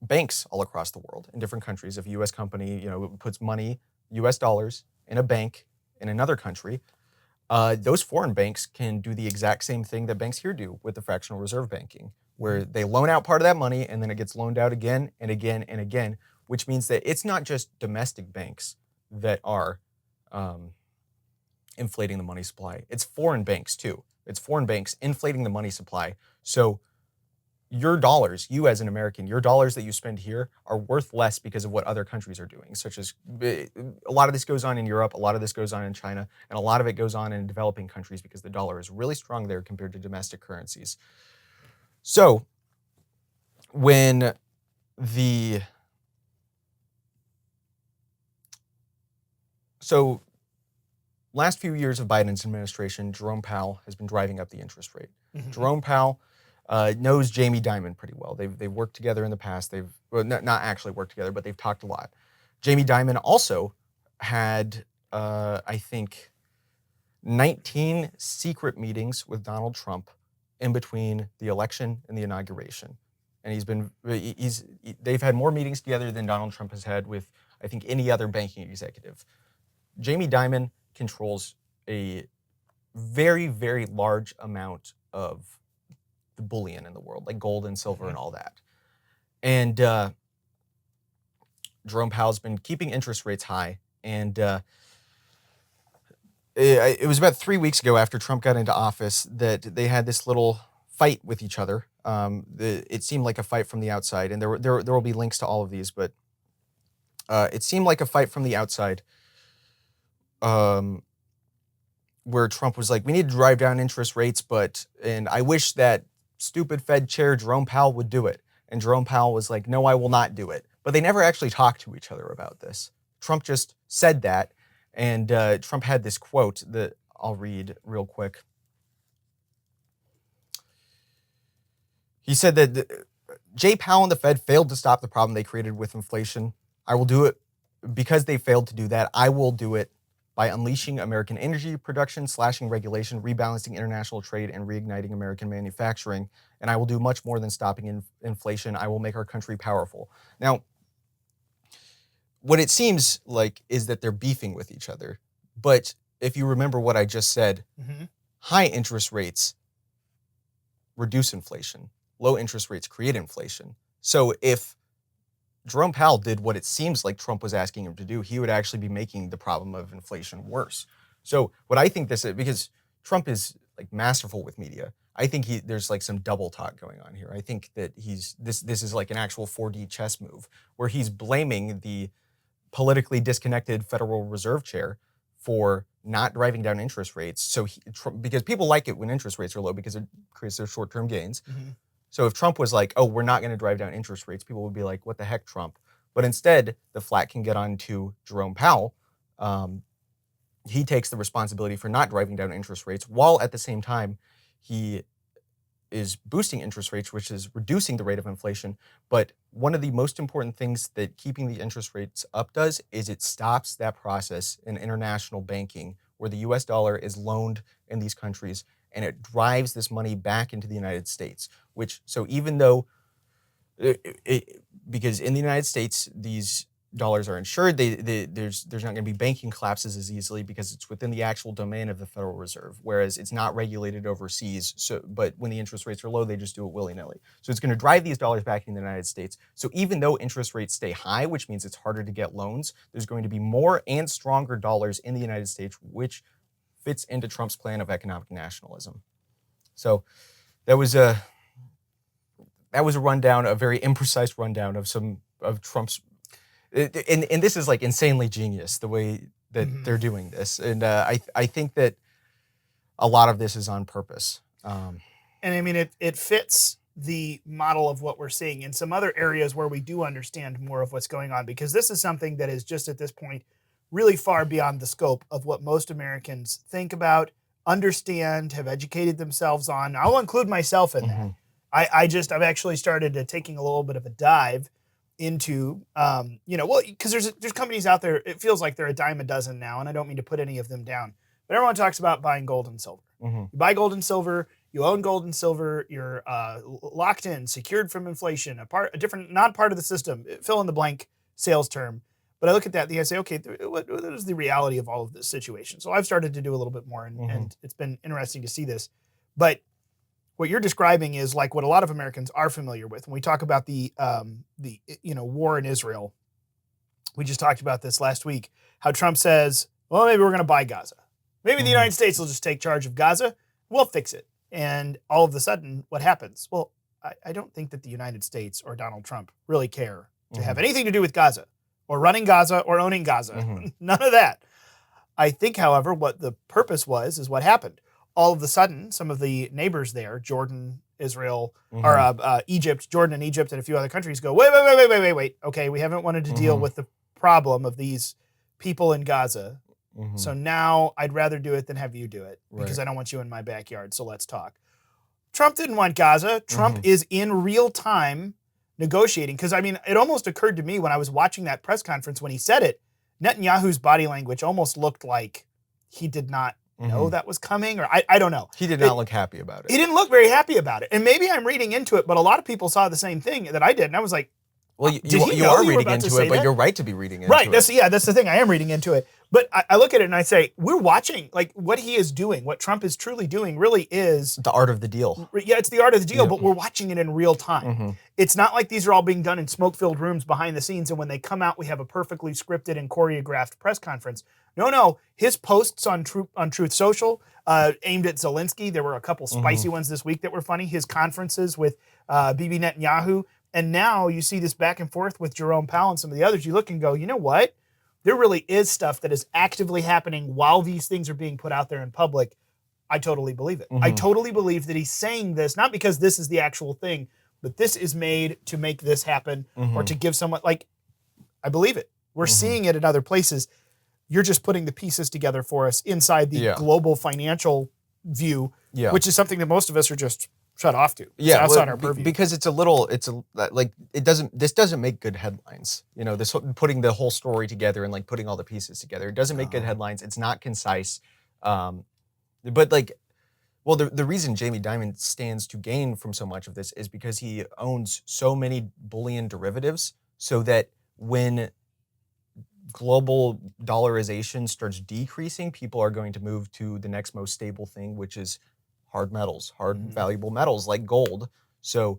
banks all across the world in different countries. If a U.S. company, you know, puts money, U.S. dollars, in a bank in another country, those foreign banks can do the exact same thing that banks here do with the fractional reserve banking, where they loan out part of that money and then it gets loaned out again and again and again, which means that it's not just domestic banks that are inflating the money supply. It's foreign banks too. It's foreign banks inflating the money supply. So your dollars, you as an American, your dollars that you spend here are worth less because of what other countries are doing, such as a lot of this goes on in Europe, a lot of this goes on in China, and a lot of it goes on in developing countries because the dollar is really strong there compared to domestic currencies. So when the last few years of Biden's administration, Jerome Powell has been driving up the interest rate. Jerome Powell knows Jamie Dimon pretty well. They've worked together in the past. They've not actually worked together, but they've talked a lot. Jamie Dimon also had, I think, 19 secret meetings with Donald Trump in between the election and the inauguration. And they've had more meetings together than Donald Trump has had with, I think, any other banking executive. Jamie Dimon controls a very, very large amount of the bullion in the world, like gold and silver and all that. And Jerome Powell's been keeping interest rates high. And it was about 3 weeks ago after Trump got into office that they had this little fight with each other. It seemed like a fight from the outside, and there will be links to all of these, but it seemed like a fight from the outside, where Trump was like, we need to drive down interest rates, and I wish that stupid Fed chair Jerome Powell would do it. And Jerome Powell was like, no, I will not do it. But they never actually talked to each other about this. Trump just said that, and Trump had this quote that I'll read real quick. He said that Jay Powell and the Fed failed to stop the problem they created with inflation. I will do it because they failed to do that. I will do it by unleashing American energy production, slashing regulation, rebalancing international trade, and reigniting American manufacturing. And I will do much more than stopping inflation. I will make our country powerful. Now, what it seems like is that they're beefing with each other. But if you remember what I just said, high interest rates reduce inflation. Low interest rates create inflation. So if Jerome Powell did what it seems like Trump was asking him to do, he would actually be making the problem of inflation worse. So what I think this is, because Trump is like masterful with media, I think there's like some double talk going on here. I think that this is like an actual 4D chess move where he's blaming the politically disconnected Federal Reserve chair for not driving down interest rates. So because people like it when interest rates are low because it creates their short-term gains. So if Trump was like, oh, we're not going to drive down interest rates, people would be like, what the heck, Trump? But instead, the flat can get on to Jerome Powell. He takes the responsibility for not driving down interest rates, while at the same time, he is boosting interest rates, which is reducing the rate of inflation. But one of the most important things that keeping the interest rates up does is it stops that process in international banking where the US dollar is loaned in these countries and it drives this money back into the United States. So even though, because in the United States, these dollars are insured, there's not going to be banking collapses as easily because it's within the actual domain of the Federal Reserve, whereas it's not regulated overseas. But when the interest rates are low, they just do it willy-nilly. So it's going to drive these dollars back in the United States. So even though interest rates stay high, which means it's harder to get loans, there's going to be more and stronger dollars in the United States, which fits into Trump's plan of economic nationalism. So that was a rundown, a very imprecise rundown of Trump's. And this is like insanely genius, the way that they're doing this. And I think that a lot of this is on purpose. And I mean, it fits the model of what we're seeing in some other areas where we do understand more of what's going on, because this is something that is just at this point really far beyond the scope of what most Americans think about, understand, have educated themselves on. I'll include myself in that. I've actually started taking a little bit of a dive into, because there's companies out there, it feels like they're a dime a dozen now, and I don't mean to put any of them down, but everyone talks about buying gold and silver. You buy gold and silver, you own gold and silver, you're locked in, secured from inflation, a different, not part of the system, fill in the blank sales term. But I look at that and I say, okay, what is the reality of all of this situation? So I've started to do a little bit more, and it's been interesting to see this. But what you're describing is like what a lot of Americans are familiar with. When we talk about the war in Israel, we just talked about this last week, how Trump says, well, maybe we're going to buy Gaza. Maybe the United States will just take charge of Gaza. We'll fix it. And all of a sudden, what happens? Well, I don't think that the United States or Donald Trump really care to have anything to do with Gaza or running Gaza or owning Gaza. None of that. I think, however, what the purpose was is what happened. All of a sudden, some of the neighbors there, Jordan, Israel, or Egypt, Jordan and Egypt and a few other countries go, wait. Okay, we haven't wanted to deal with the problem of these people in Gaza. So now I'd rather do it than have you do it because I don't want you in my backyard, so let's talk. Trump didn't want Gaza. Trump is in real time negotiating, because I mean, it almost occurred to me when I was watching that press conference when he said it, Netanyahu's body language almost looked like he did not know that was coming, or I don't know. He did not look happy about it. He didn't look very happy about it. And maybe I'm reading into it, but a lot of people saw the same thing that I did. And I was like, well, you are reading into it, but you're right to be reading into it. Right, that's the thing. I am reading into it. But I look at it and I say, we're watching, like, what he is doing, what Trump is truly doing really is... the art of the deal. Yeah, it's the art of the deal, but we're watching it in real time. It's not like these are all being done in smoke-filled rooms behind the scenes, and when they come out, we have a perfectly scripted and choreographed press conference. No, his posts on Truth Social aimed at Zelensky. There were a couple spicy ones this week that were funny. His conferences with Bibi Netanyahu. And now you see this back and forth with Jerome Powell and some of the others. You look and go, you know what? There really is stuff that is actively happening while these things are being put out there in public. I totally believe it. I totally believe that he's saying this, not because this is the actual thing, but this is made to make this happen or to give someone, like, I believe it. We're seeing it in other places. You're just putting the pieces together for us inside the global financial view, which is something that most of us are just shut off to. Yeah, outside our purview. Because this doesn't make good headlines. You know, this putting the whole story together and like putting all the pieces together. It doesn't make good headlines. It's not concise. But like, well, the reason Jamie Dimon stands to gain from so much of this is because he owns so many bullion derivatives, so that when global dollarization starts decreasing, people are going to move to the next most stable thing, which is hard metals, valuable metals like gold. So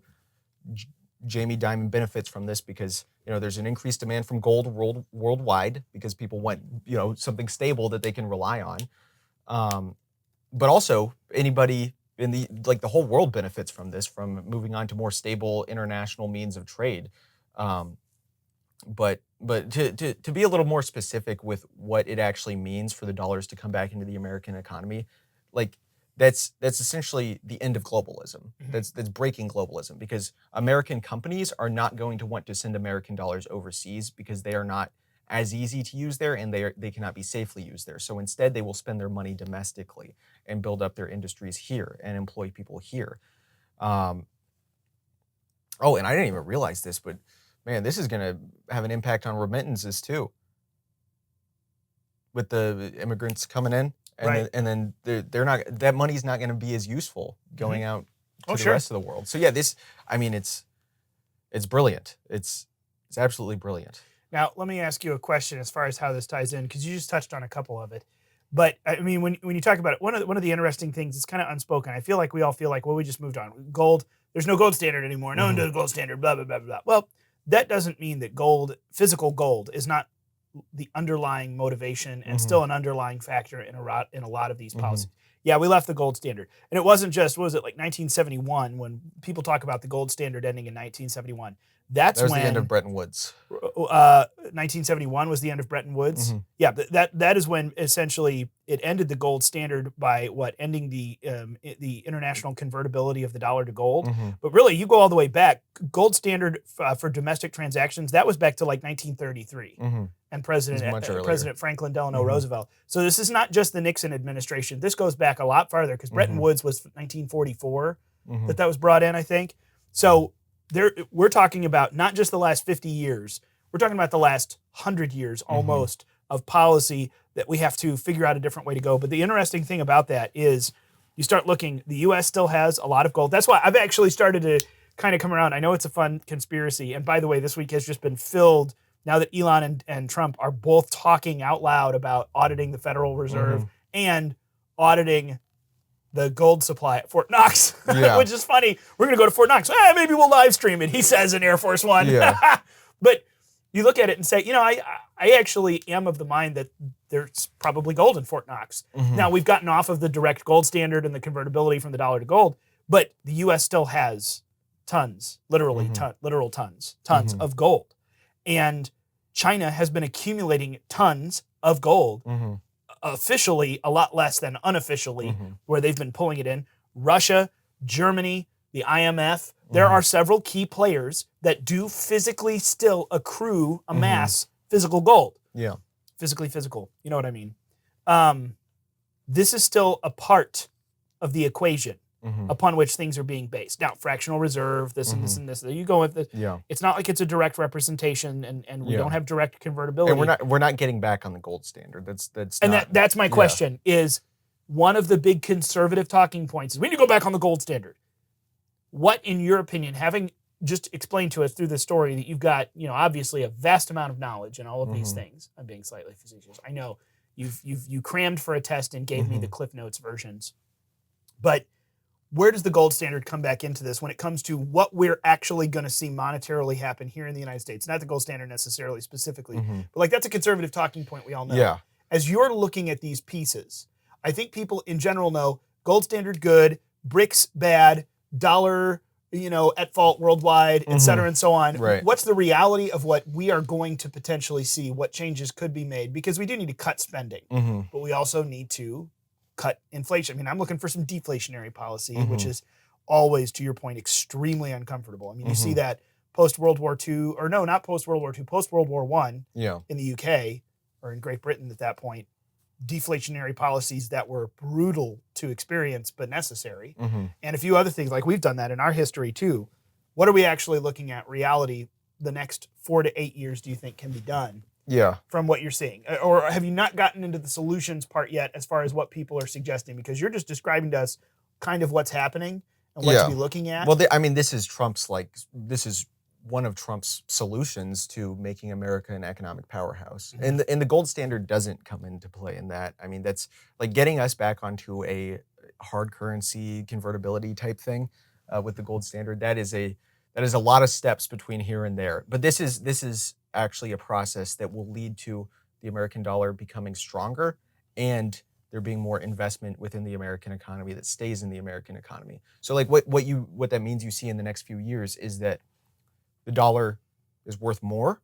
Jamie Dimon benefits from this because, you know, there's an increased demand from gold worldwide because people want, you know, something stable that they can rely on. But also anybody in the whole world benefits from this, from moving on to more stable international means of trade. But to be a little more specific with what it actually means for the dollars to come back into the American economy, like, that's essentially the end of globalism. That's breaking globalism, because American companies are not going to want to send American dollars overseas because they are not as easy to use there, and they cannot be safely used there. So instead, they will spend their money domestically and build up their industries here and employ people here. Oh, and I didn't even realize this, but man, this is going to have an impact on remittances too. With the immigrants coming in, and Right. then they're not, that money's not going to be as useful going out to the sure. rest of the world. So yeah, it's brilliant. It's absolutely brilliant. Now, let me ask you a question as far as how this ties in, because you just touched on a couple of it. But I mean, when you talk about it, one of the interesting things is kind of unspoken. I feel like we all feel like, well, we just moved on. Gold, there's no gold standard anymore. No one does gold standard. Blah blah blah blah. Well, that doesn't mean that physical gold, is not the underlying motivation and still an underlying factor in a lot of these policies. Yeah, we left the gold standard, and it wasn't just, what was it, like 1971, when people talk about the gold standard ending in 1971. That was the end of Bretton Woods. 1971 was the end of Bretton Woods. Yeah, that is when essentially it ended the gold standard by ending the international convertibility of the dollar to gold. But really, you go all the way back. Gold standard for domestic transactions, that was back to like 1933, and President Franklin Delano Roosevelt. So this is not just the Nixon administration. This goes back a lot farther, because Bretton Woods was 1944 that was brought in, I think. So we're talking about not just the last 50 years. We're talking about the last 100 years almost of policy that we have to figure out a different way to go. But the interesting thing about that is, you start looking, the U.S. still has a lot of gold. That's why I've actually started to kind of come around. I know it's a fun conspiracy. And by the way, this week has just been filled, now that Elon and Trump are both talking out loud about auditing the Federal Reserve and auditing the gold supply at Fort Knox, which is funny. We're going to go to Fort Knox. Maybe we'll live stream it, he says in Air Force One. Yeah. But you look at it and say, I actually am of the mind that there's probably gold in Fort Knox. Now, we've gotten off of the direct gold standard and the convertibility from the dollar to gold, but the U.S. still has tons, literally literal tons of gold. And China has been accumulating tons of gold, officially a lot less than unofficially, where they've been pulling it in. Russia, Germany, the IMF, there are several key players that do physically still amass physical gold. Yeah. Physically physical. You know what I mean? This is still a part of the equation upon which things are being based. Now, fractional reserve, this and this and this. There you go with this. Yeah. It's not like it's a direct representation, and we don't have direct convertibility. And we're not getting back on the gold standard. That's my question, is one of the big conservative talking points is we need to go back on the gold standard. What, in your opinion, having just explained to us through the story that you've got, obviously a vast amount of knowledge in all of these things. I'm being slightly facetious. I know you crammed for a test and gave me the Cliff Notes versions. But where does the gold standard come back into this when it comes to what we're actually going to see monetarily happen here in the United States? Not the gold standard necessarily specifically, but that's a conservative talking point we all know. Yeah. As you're looking at these pieces, I think people in general know gold standard good, BRICS bad, dollar, at fault worldwide, et cetera, and so on. Right. What's the reality of what we are going to potentially see? What changes could be made? Because we do need to cut spending, but we also need to cut inflation. I mean, I'm looking for some deflationary policy, which is always, to your point, extremely uncomfortable. I mean, you see that post-World War II, or no, not post-World War II, post-World War I in the UK, or in Great Britain at that point, deflationary policies that were brutal to experience but necessary, and a few other things. Like, we've done that in our history too. What are we actually looking at reality the next 4 to 8 years do you think can be done from what you're seeing? Or have you not gotten into the solutions part yet as far as what people are suggesting? Because you're just describing to us kind of what's happening and what to be looking at. Well, this is one of Trump's solutions to making America an economic powerhouse. And the gold standard doesn't come into play in that. I mean, that's like getting us back onto a hard currency convertibility type thing with the gold standard. That is a lot of steps between here and there. But this is actually a process that will lead to the American dollar becoming stronger and there being more investment within the American economy that stays in the American economy. So like what that means you see in the next few years is that the dollar is worth more,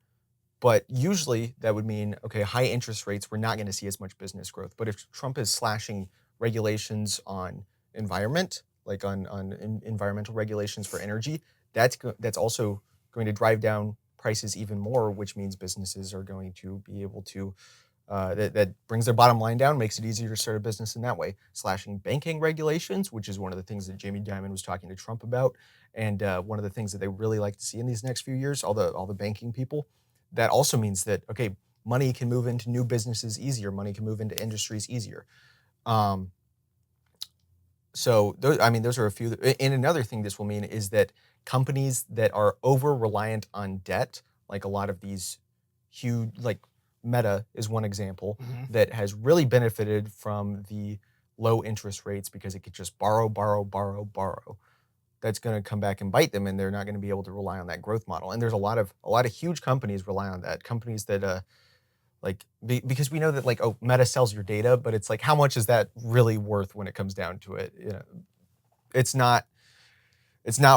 but usually that would mean, okay, high interest rates, we're not going to see as much business growth. But if Trump is slashing regulations on environment, like on environmental regulations for energy, that's also going to drive down prices even more, which means businesses are going to be able to, that brings their bottom line down, makes it easier to start a business in that way. Slashing banking regulations, which is one of the things that Jamie Dimon was talking to Trump about, and one of the things that they really like to see in these next few years, all the banking people. That also means that, okay, money can move into new businesses easier, money can move into industries easier. So those are a few. And another thing this will mean is that companies that are over reliant on debt, like a lot of these huge, like Meta is one example that has really benefited from the low interest rates because it could just borrow. That's going to come back and bite them, and they're not going to be able to rely on that growth model. And there's a lot of huge companies rely on that. Companies that because we know that Meta sells your data, but it's like, how much is that really worth when it comes down to it? It's not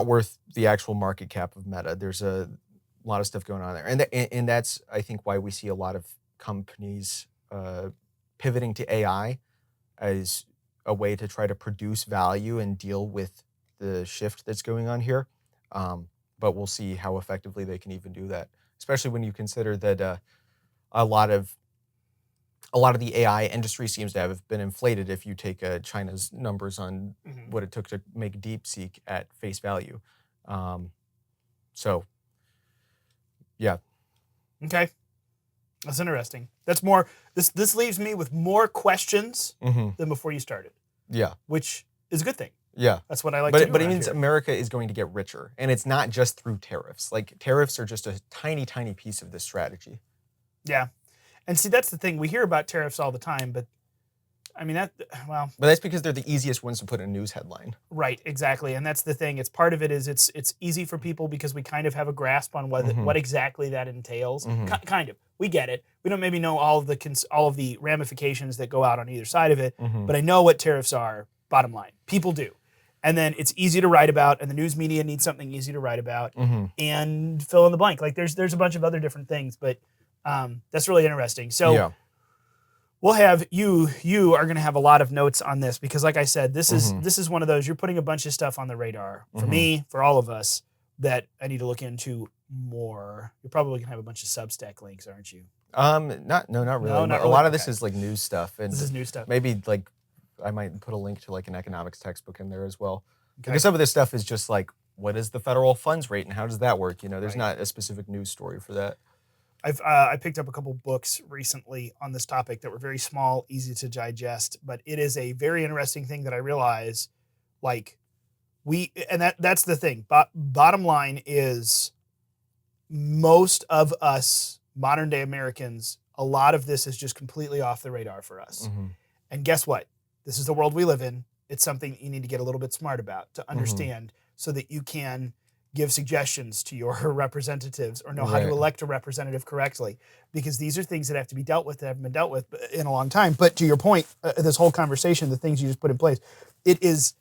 worth the actual market cap of Meta. There's a lot of stuff going on there, and that's, I think, why we see a lot of companies pivoting to AI as a way to try to produce value and deal with the shift that's going on here. But we'll see how effectively they can even do that, especially when you consider that a lot of the AI industry seems to have been inflated if you take China's numbers on what it took to make DeepSeek at face value. So, yeah. Okay. That's interesting. That's more, this leaves me with more questions than before you started. Yeah. Which is a good thing. Yeah. That's what I like to do. But it means America is going to get richer. And it's not just through tariffs. Like, tariffs are just a tiny, tiny piece of this strategy. Yeah. And see, that's the thing. We hear about tariffs all the time, but I mean, But that's because they're the easiest ones to put in a news headline. Right, exactly. And that's the thing. It's part of it is it's easy for people because we kind of have a grasp on what exactly that entails. Kind of. We get it. We don't maybe know all of the ramifications that go out on either side of it, but I know what tariffs are, bottom line. People do. And then it's easy to write about, and the news media needs something easy to write about, and fill in the blank. Like there's a bunch of other different things, but that's really interesting. So we'll have you are going to have a lot of notes on this because, like I said, this is one of those, you're putting a bunch of stuff on the radar for me, for all of us, that I need to look into more. You're probably going to have a bunch of Substack links, aren't you? Not really. No, not a lot of really. this is like news stuff, and This is new stuff. Maybe like I might put a link to like an economics textbook in there as well. Okay. Because some of this stuff is just like, what is the federal funds rate and how does that work? There's not a specific news story for that. I picked up a couple books recently on this topic that were very small, easy to digest, but it is a very interesting thing that I realize, that's the thing. Bottom line is, most of us modern day Americans, a lot of this is just completely off the radar for us. And guess what? This is the world we live in. It's something you need to get a little bit smart about to understand so that you can give suggestions to your representatives or know how to elect a representative correctly, because these are things that have to be dealt with that haven't been dealt with in a long time. But to your point, this whole conversation, the things you just put in place, it is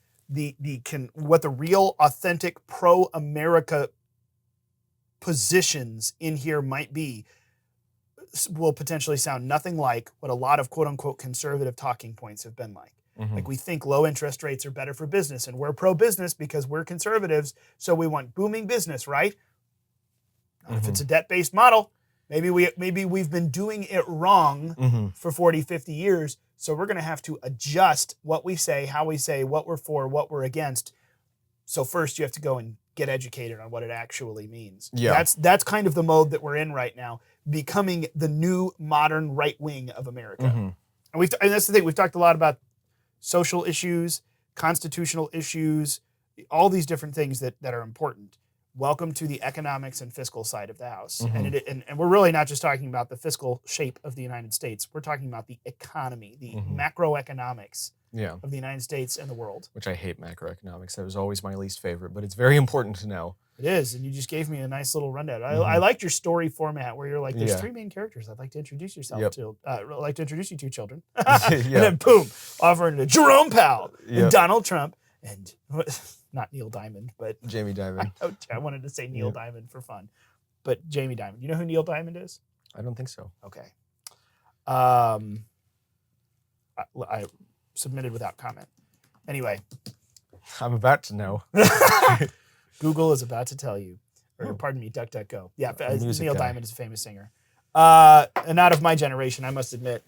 what the real authentic pro-America positions in here might be will potentially sound nothing like what a lot of quote unquote conservative talking points have been like. Like, we think low interest rates are better for business, and we're pro-business because we're conservatives, so we want booming business, right? If it's a debt-based model, maybe we've been doing it wrong for 40, 50 years, so we're going to have to adjust what we say, how we say, what we're for, what we're against. So first you have to go and get educated on what it actually means. Yeah. That's kind of the mode that we're in right now, becoming the new modern right wing of America. And that's the thing, we've talked a lot about social issues, constitutional issues, all these different things that are important. Welcome to the economics and fiscal side of the house. And we're really not just talking about the fiscal shape of the United States. We're talking about the economy, the macroeconomics of the United States and the world. Which I hate macroeconomics. That was always my least favorite, but it's very important to know. It is, and you just gave me a nice little rundown. I liked your story format where you're like, there's three main characters I'd like to introduce yourself to. I'd like to introduce you to, children. And then boom, offering to Jerome Powell and Donald Trump and not Neil Diamond, but Jamie Dimon. I wanted to say Neil Diamond for fun, but Jamie Dimon. You know who Neil Diamond is? I don't think so. Okay. I submitted without comment. Anyway. I'm about to know. Google is about to tell you. Or pardon me, DuckDuckGo. Yeah, Neil Diamond is a famous singer. And not of my generation, I must admit.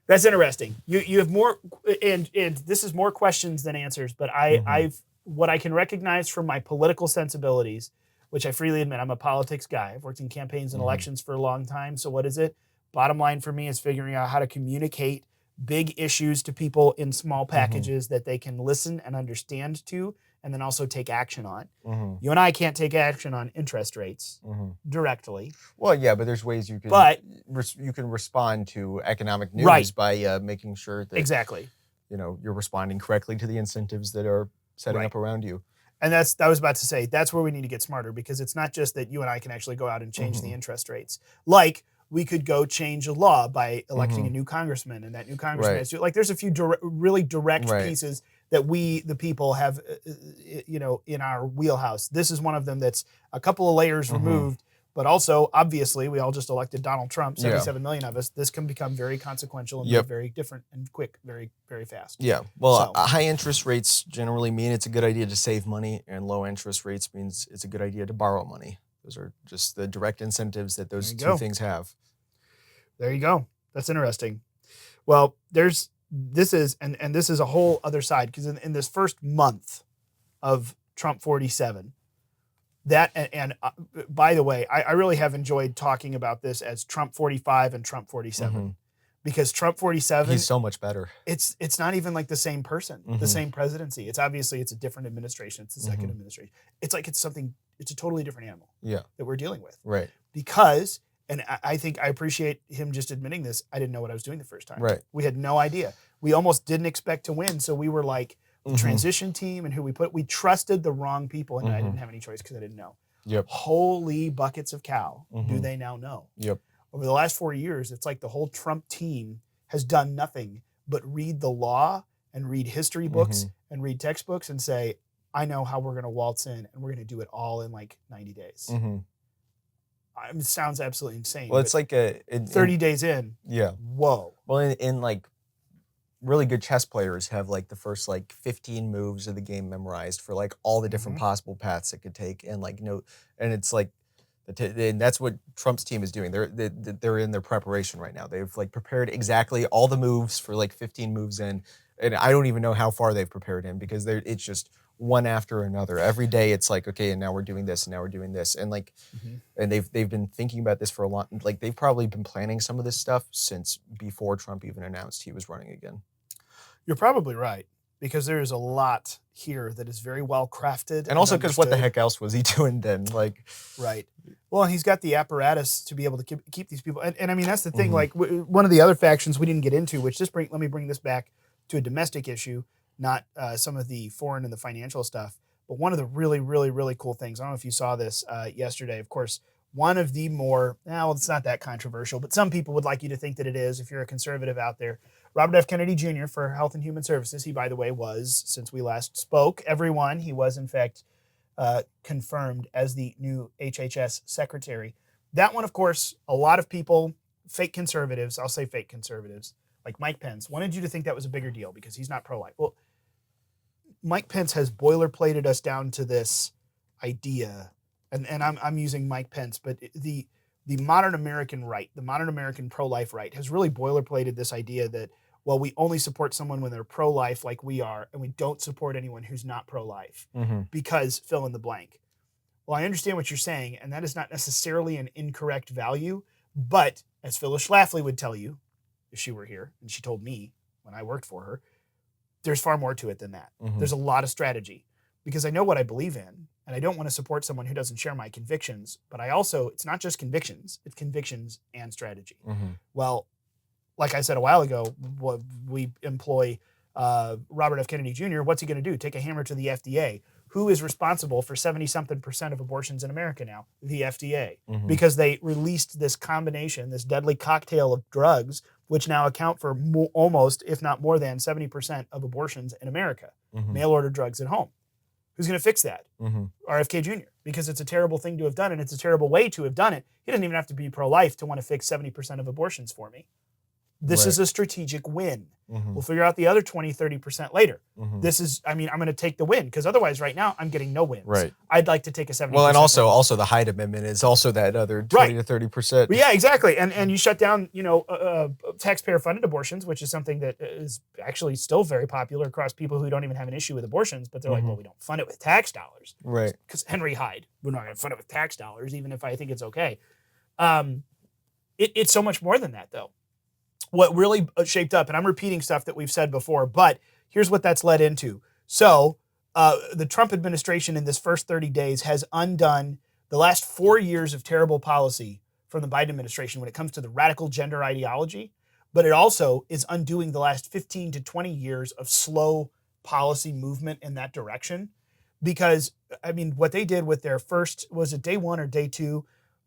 That's interesting. You have more, and this is more questions than answers, but what I can recognize from my political sensibilities, which I freely admit, I'm a politics guy. I've worked in campaigns and elections for a long time. So what is it? Bottom line for me is figuring out how to communicate big issues to people in small packages that they can listen and understand to, and then also take action on. You and I can't take action on interest rates directly. Well, yeah, but there's ways you can you can respond to economic news by making sure that exactly you're responding correctly to the incentives that are setting up around you. And I was about to say, that's where we need to get smarter, because it's not just that you and I can actually go out and change the interest rates. Like, we could go change a law by electing a new congressman, and that new congressman has to, like, there's a few really direct pieces that we, the people, have, in our wheelhouse. This is one of them that's a couple of layers removed, but also, obviously, we all just elected Donald Trump, 77 million of us. This can become very consequential and be very different and quick, very, very fast. Yeah. Well, high interest rates generally mean it's a good idea to save money, and low interest rates means it's a good idea to borrow money. Those are just the direct incentives that those two things have. There you go. That's interesting. Well, this is a whole other side, because in this first month of Trump 47, by the way, I really have enjoyed talking about this as Trump 45 and Trump 47, because Trump 47, he's so much better. It's not even like the same person, the same presidency. It's obviously a different administration. It's the second administration. It's like it's a totally different animal that we're dealing with. Right. Because, and I think I appreciate him just admitting this, I didn't know what I was doing the first time. Right. We had no idea. We almost didn't expect to win, so we were like, the transition team and who we trusted the wrong people, and I didn't have any choice because I didn't know. Yep. Holy buckets of cow, do they now know? Yep. Over the last 4 years, it's like the whole Trump team has done nothing but read the law and read history books and read textbooks and say, I know how we're going to waltz in, and we're going to do it all in like 90 days. It sounds absolutely insane. Well, it's like 30 days in. Yeah. Whoa. Well, in like, really good chess players have like the first like 15 moves of the game memorized for like all the different possible paths it could take, and like and it's like, and that's what Trump's team is doing. They're in their preparation right now. They've like prepared exactly all the moves for like 15 moves in, and I don't even know how far they've prepared in, because it's just one after another. Every day it's like, okay, and now we're doing this, and now we're doing this, and like, and they've been thinking about this for a long. Like, they've probably been planning some of this stuff since before Trump even announced he was running again. You're probably right, because there is a lot here that is very well crafted. And also because what the heck else was he doing then? Like, right. Well, and he's got the apparatus to be able to keep these people. And I mean, that's the thing. Like, one of the other factions we didn't get into, which let me bring this back to a domestic issue, not some of the foreign and the financial stuff. But one of the really, really, really cool things, I don't know if you saw this yesterday, of course, one of the more, well, it's not that controversial, but some people would like you to think that it is if you're a conservative out there. Robert F. Kennedy Jr. for Health and Human Services. He, by the way, was, since we last spoke, he was in fact confirmed as the new HHS secretary. That one, of course, a lot of people, fake conservatives, I'll say fake conservatives, like Mike Pence, wanted you to think that was a bigger deal because he's not pro-life. Well, Mike Pence has boilerplated us down to this idea, and I'm using Mike Pence, but the modern American right, the modern American pro-life right, has really boilerplated this idea that, well, we only support someone when they're pro-life like we are, and we don't support anyone who's not pro-life because fill in the blank. Well, I understand what you're saying, and that is not necessarily an incorrect value, but as Phyllis Schlafly would tell you, if she were here, and she told me when I worked for her, there's far more to it than that. There's a lot of strategy, because I know what I believe in, and I don't want to support someone who doesn't share my convictions, but I also, it's not just convictions, it's convictions and strategy. Well, like I said a while ago, we employ Robert F. Kennedy Jr. What's he going to do? Take a hammer to the FDA. Who is responsible for 70-something% of abortions in America now? The FDA. Because they released this combination, this deadly cocktail of drugs, which now account for almost, if not more than, 70% of abortions in America. Mail-order drugs at home. Who's going to fix that? RFK Jr. Because it's a terrible thing to have done, and it's a terrible way to have done it. He doesn't even have to be pro-life to want to fix 70% of abortions for me. This is a strategic win. We'll figure out the other 20, 30% later. This is, I mean, I'm going to take the win, because otherwise right now I'm getting no wins. Right. I'd like to take a 70%. Well, and also the Hyde Amendment is also that other 20 to 30%. Yeah, exactly. And you shut down, taxpayer-funded abortions, which is something that is actually still very popular across people who don't even have an issue with abortions, but they're like, well, we don't fund it with tax dollars. Right. Because Henry Hyde, we're not going to fund it with tax dollars, even if I think it's okay. It's so much more than that, though. what really shaped up, and I'm repeating stuff that we've said before, but here's what that's led into. So the Trump administration in this first 30 days has undone the last 4 years of terrible policy from the Biden administration when it comes to the radical gender ideology, but it also is undoing the last 15 to 20 years of slow policy movement in that direction. Because, I mean, what they did with their first, was it day 1 or day 2,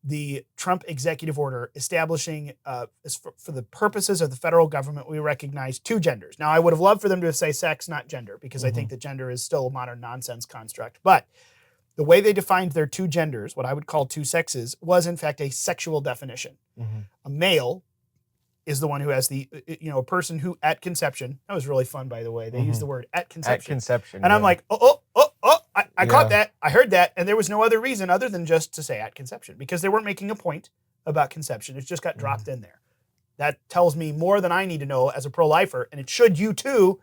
the Trump executive order establishing, for the purposes of the federal government, we recognize 2 genders. Now, I would have loved for them to say sex, not gender, because I think that gender is still a modern nonsense construct. But the way they defined their 2 genders, what I would call 2 sexes, was in fact a sexual definition. A male is the one who has the, a person who at conception, that was really fun, by the way. They used the word at conception. At conception. And I'm like, I caught that. I heard that. And there was no other reason other than just to say at conception, because they weren't making a point about conception. It just got dropped in there. That tells me more than I need to know as a pro-lifer, and it should you too.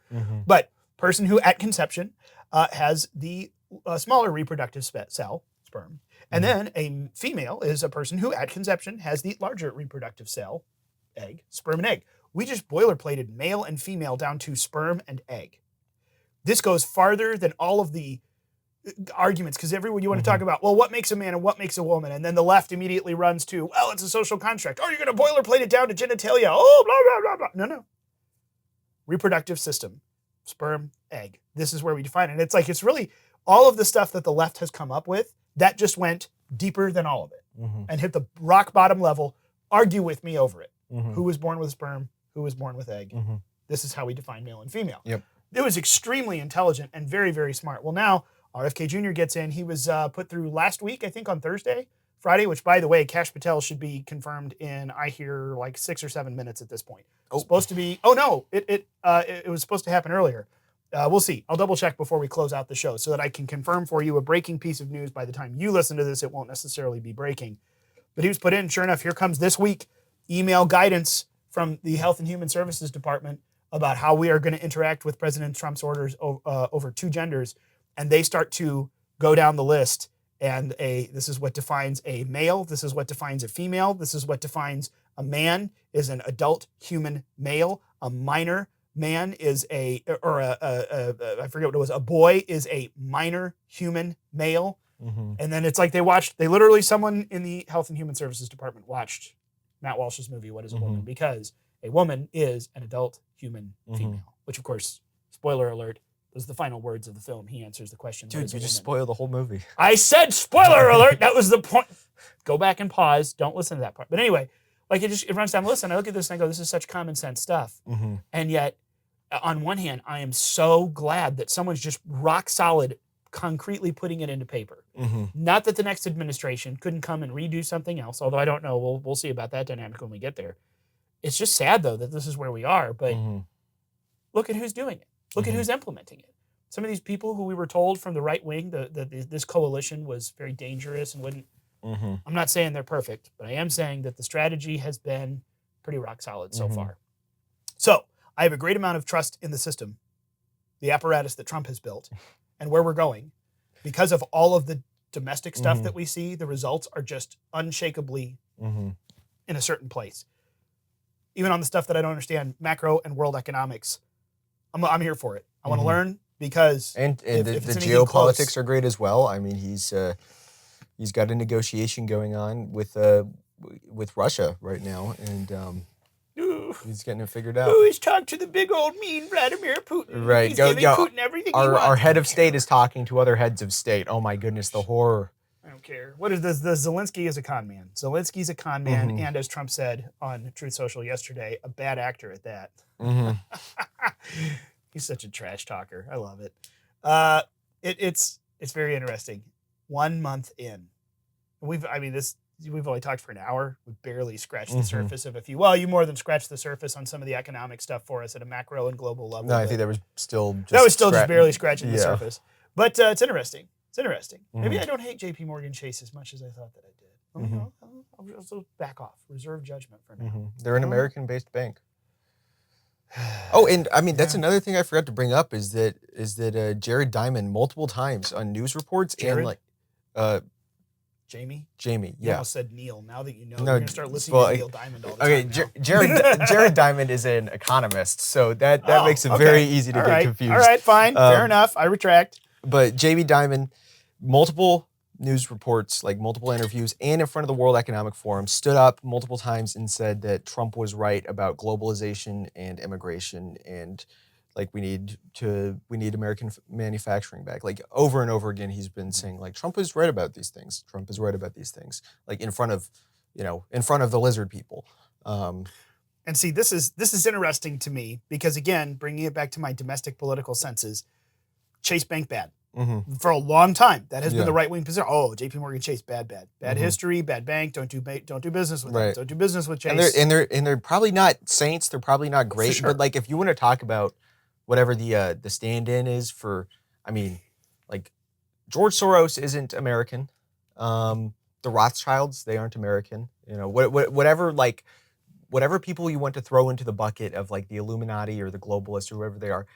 But person who at conception has the smaller reproductive cell, sperm. And then a female is a person who at conception has the larger reproductive cell, egg, sperm and egg. We just boilerplated male and female down to sperm and egg. This goes farther than all of the arguments, because everyone, you want to talk about, well, what makes a man and what makes a woman? And then the left immediately runs to, well, it's a social construct. Oh, you're going to boilerplate it down to genitalia. Oh, blah, blah, blah, blah. No. Reproductive system, sperm, egg. This is where we define it. And it's like, it's really all of the stuff that the left has come up with, that just went deeper than all of it and hit the rock bottom level. Argue with me over it. Who was born with sperm? Who was born with egg? This is how we define male and female. Yep. It was extremely intelligent and very, very smart. Well, now RFK Jr. gets in. He was put through last week, I think on Friday, which, by the way, Kash Patel should be confirmed in, I hear, like 6 or 7 minutes at this point. Supposed to be, it was supposed to happen earlier. We'll see. I'll double check before we close out the show so that I can confirm for you a breaking piece of news. By the time you listen to this, it won't necessarily be breaking. But he was put in. Sure enough, here comes this week email guidance from the Health and Human Services Department about how we are going to interact with President Trump's orders over 2 genders. And they start to go down the list. And this is what defines a male. This is what defines a female. This is what defines a man is an adult human male. A minor man is I forget what it was. A boy is a minor human male. And then it's like someone in the Health and Human Services Department watched Matt Walsh's movie, What is a Woman? Because a woman is an adult human female, which of course, spoiler alert, those are the final words of the film. He answers the question. Dude, you just spoiled the whole movie. I said spoiler alert. That was the point. Go back and pause. Don't listen to that part. But anyway, like it runs down the list, and I look at this and I go, this is such common sense stuff. And yet, on one hand, I am so glad that someone's just rock solid, concretely putting it into paper. Not that the next administration couldn't come and redo something else, although I don't know. We'll see about that dynamic when we get there. It's just sad, though, that this is where we are. But look at who's doing it. Look at who's implementing it. Some of these people who we were told from the right wing that this coalition was very dangerous and wouldn't. I'm not saying they're perfect, but I am saying that the strategy has been pretty rock solid so far. So I have a great amount of trust in the system, the apparatus that Trump has built, and where we're going. Because of all of the domestic stuff that we see, the results are just unshakably in a certain place. Even on the stuff that I don't understand, macro and world economics, I'm here for it. I want to learn because and if the it's geopolitics are great as well. I mean, he's got a negotiation going on with Russia right now, and he's getting it figured out. He's talked to the big old mean Vladimir Putin. Right, he's giving Putin everything he wants. Our head of state is talking to other heads of state. Oh my goodness, the horror. I don't care. What is this? The Zelensky is a con man. Zelensky's a con man, and as Trump said on Truth Social yesterday, a bad actor at that. He's such a trash talker. I love it. It's very interesting. 1 month in, we've only talked for an hour. We've barely scratched the surface of a few. Well, you more than scratched the surface on some of the economic stuff for us at a macro and global level. No, I think that was still just barely scratching the surface. But it's interesting. It's interesting. Maybe I don't hate J.P. Morgan Chase as much as I thought that I did. I'll also back off. Reserve judgment for now. They're an American-based bank. Oh, and I mean, that's another thing I forgot to bring up is that Jared Dimon multiple times on news reports and Jamie? Jamie, You yeah. almost said Neil. Now that you know, No, you're going to start listening well, to Neil Diamond all the Okay, time now. Jared Diamond is an economist, so that makes it okay. very easy to All get right. confused. All right, fine. Fair enough. I retract. But Jamie Dimon, multiple news reports, like multiple interviews, and in front of the World Economic Forum, stood up multiple times and said that Trump was right about globalization and immigration, and like we need American manufacturing back. Like over and over again, he's been saying like Trump is right about these things. Trump is right about these things. Like in front of the lizard people. And see, this is interesting to me because, again, bringing it back to my domestic political senses, Chase Bank bad. Mm-hmm. For a long time, that has been the right-wing position. Oh, J.P. Morgan Chase, bad history, bad bank. Don't do business with them. Don't do business with Chase. And they're probably not saints. They're probably not great. Sure. But like, if you want to talk about whatever the stand-in is for, I mean, like George Soros isn't American. The Rothschilds, they aren't American. You know, whatever people you want to throw into the bucket of like the Illuminati or the globalists or whoever they are,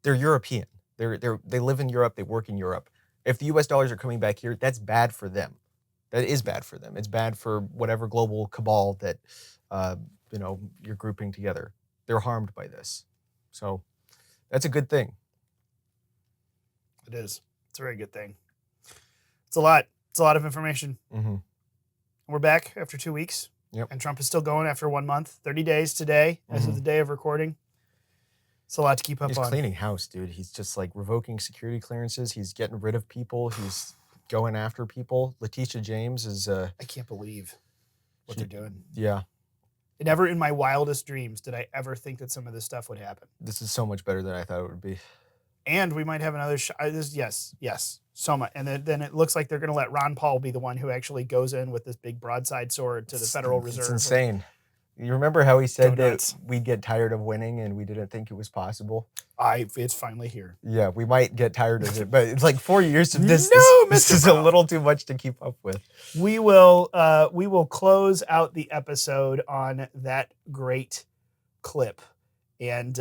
they're European. They live in Europe. They work in Europe. If the U.S. dollars are coming back here, that's bad for them. That is bad for them. It's bad for whatever global cabal that you're grouping together. They're harmed by this, so that's a good thing. It is. It's a very good thing. It's a lot. It's a lot of information. Mm-hmm. We're back after 2 weeks. Yep. And Trump is still going after 1 month. 30 days today, as of the day of recording. It's a lot to keep up on. He's cleaning house, dude. He's just like revoking security clearances. He's getting rid of people. He's going after people. Letitia James is... I can't believe what they're doing. Yeah. Never in my wildest dreams did I ever think that some of this stuff would happen. This is so much better than I thought it would be. And we might have another shot. Yes, so much. And then it looks like they're going to let Ron Paul be the one who actually goes in with this big broadside sword to the Federal Reserve. It's insane. You remember how he said that we'd get tired of winning and we didn't think it was possible? It's finally here. Yeah, we might get tired of it, but it's like 4 years of this. This is a little too much to keep up with. We will close out the episode on that great clip, and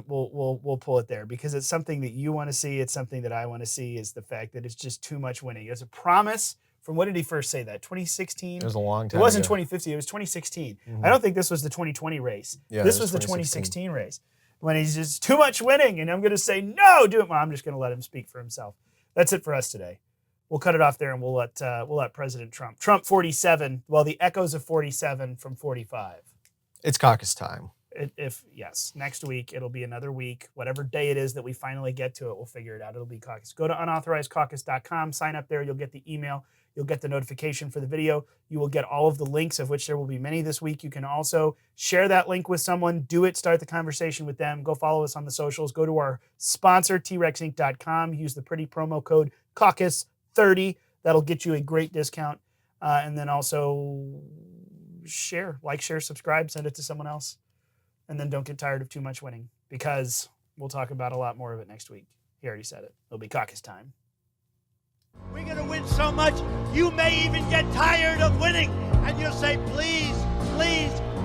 we'll pull it there because it's something that you want to see. It's something that I want to see. Is the fact that it's just too much winning. It's a promise. From when did he first say that? 2016? It was a long time ago. It wasn't ago. 2015. It was 2016. Mm-hmm. I don't think this was the 2020 race. Yeah, this was the 2016 race. When he's just too much winning, and I'm going to say, no, do it. Well, I'm just going to let him speak for himself. That's it for us today. We'll cut it off there, and we'll let President Trump 47, well, the echoes of 47 from 45. It's caucus time. Yes, next week, it'll be another week. Whatever day it is that we finally get to it, we'll figure it out. It'll be caucus. Go to unauthorizedcaucus.com, sign up there. You'll get the email. You'll get the notification for the video. You will get all of the links, of which there will be many this week. You can also share that link with someone. Do it. Start the conversation with them. Go follow us on the socials. Go to our sponsor, trexinc.com. Use the pretty promo code CAUCUS30. That'll get you a great discount. And then also share, subscribe, send it to someone else. And then don't get tired of too much winning because we'll talk about a lot more of it next week. He already said it. It'll be caucus time. We're going to win so much, you may even get tired of winning. And you'll say, please,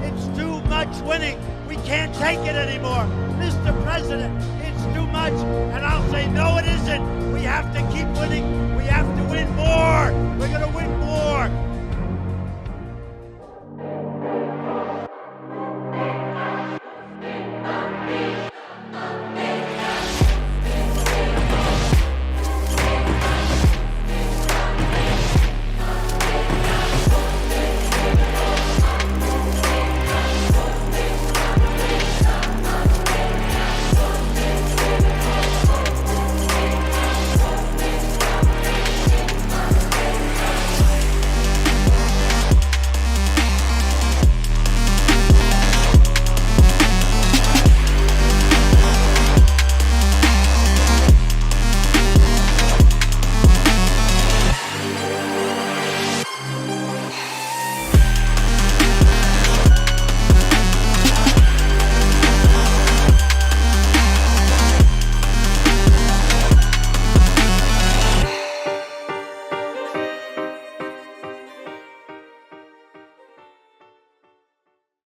it's too much winning. We can't take it anymore. Mr. President, it's too much. And I'll say, no, it isn't. We have to keep winning. We have to win more. We're going to win more.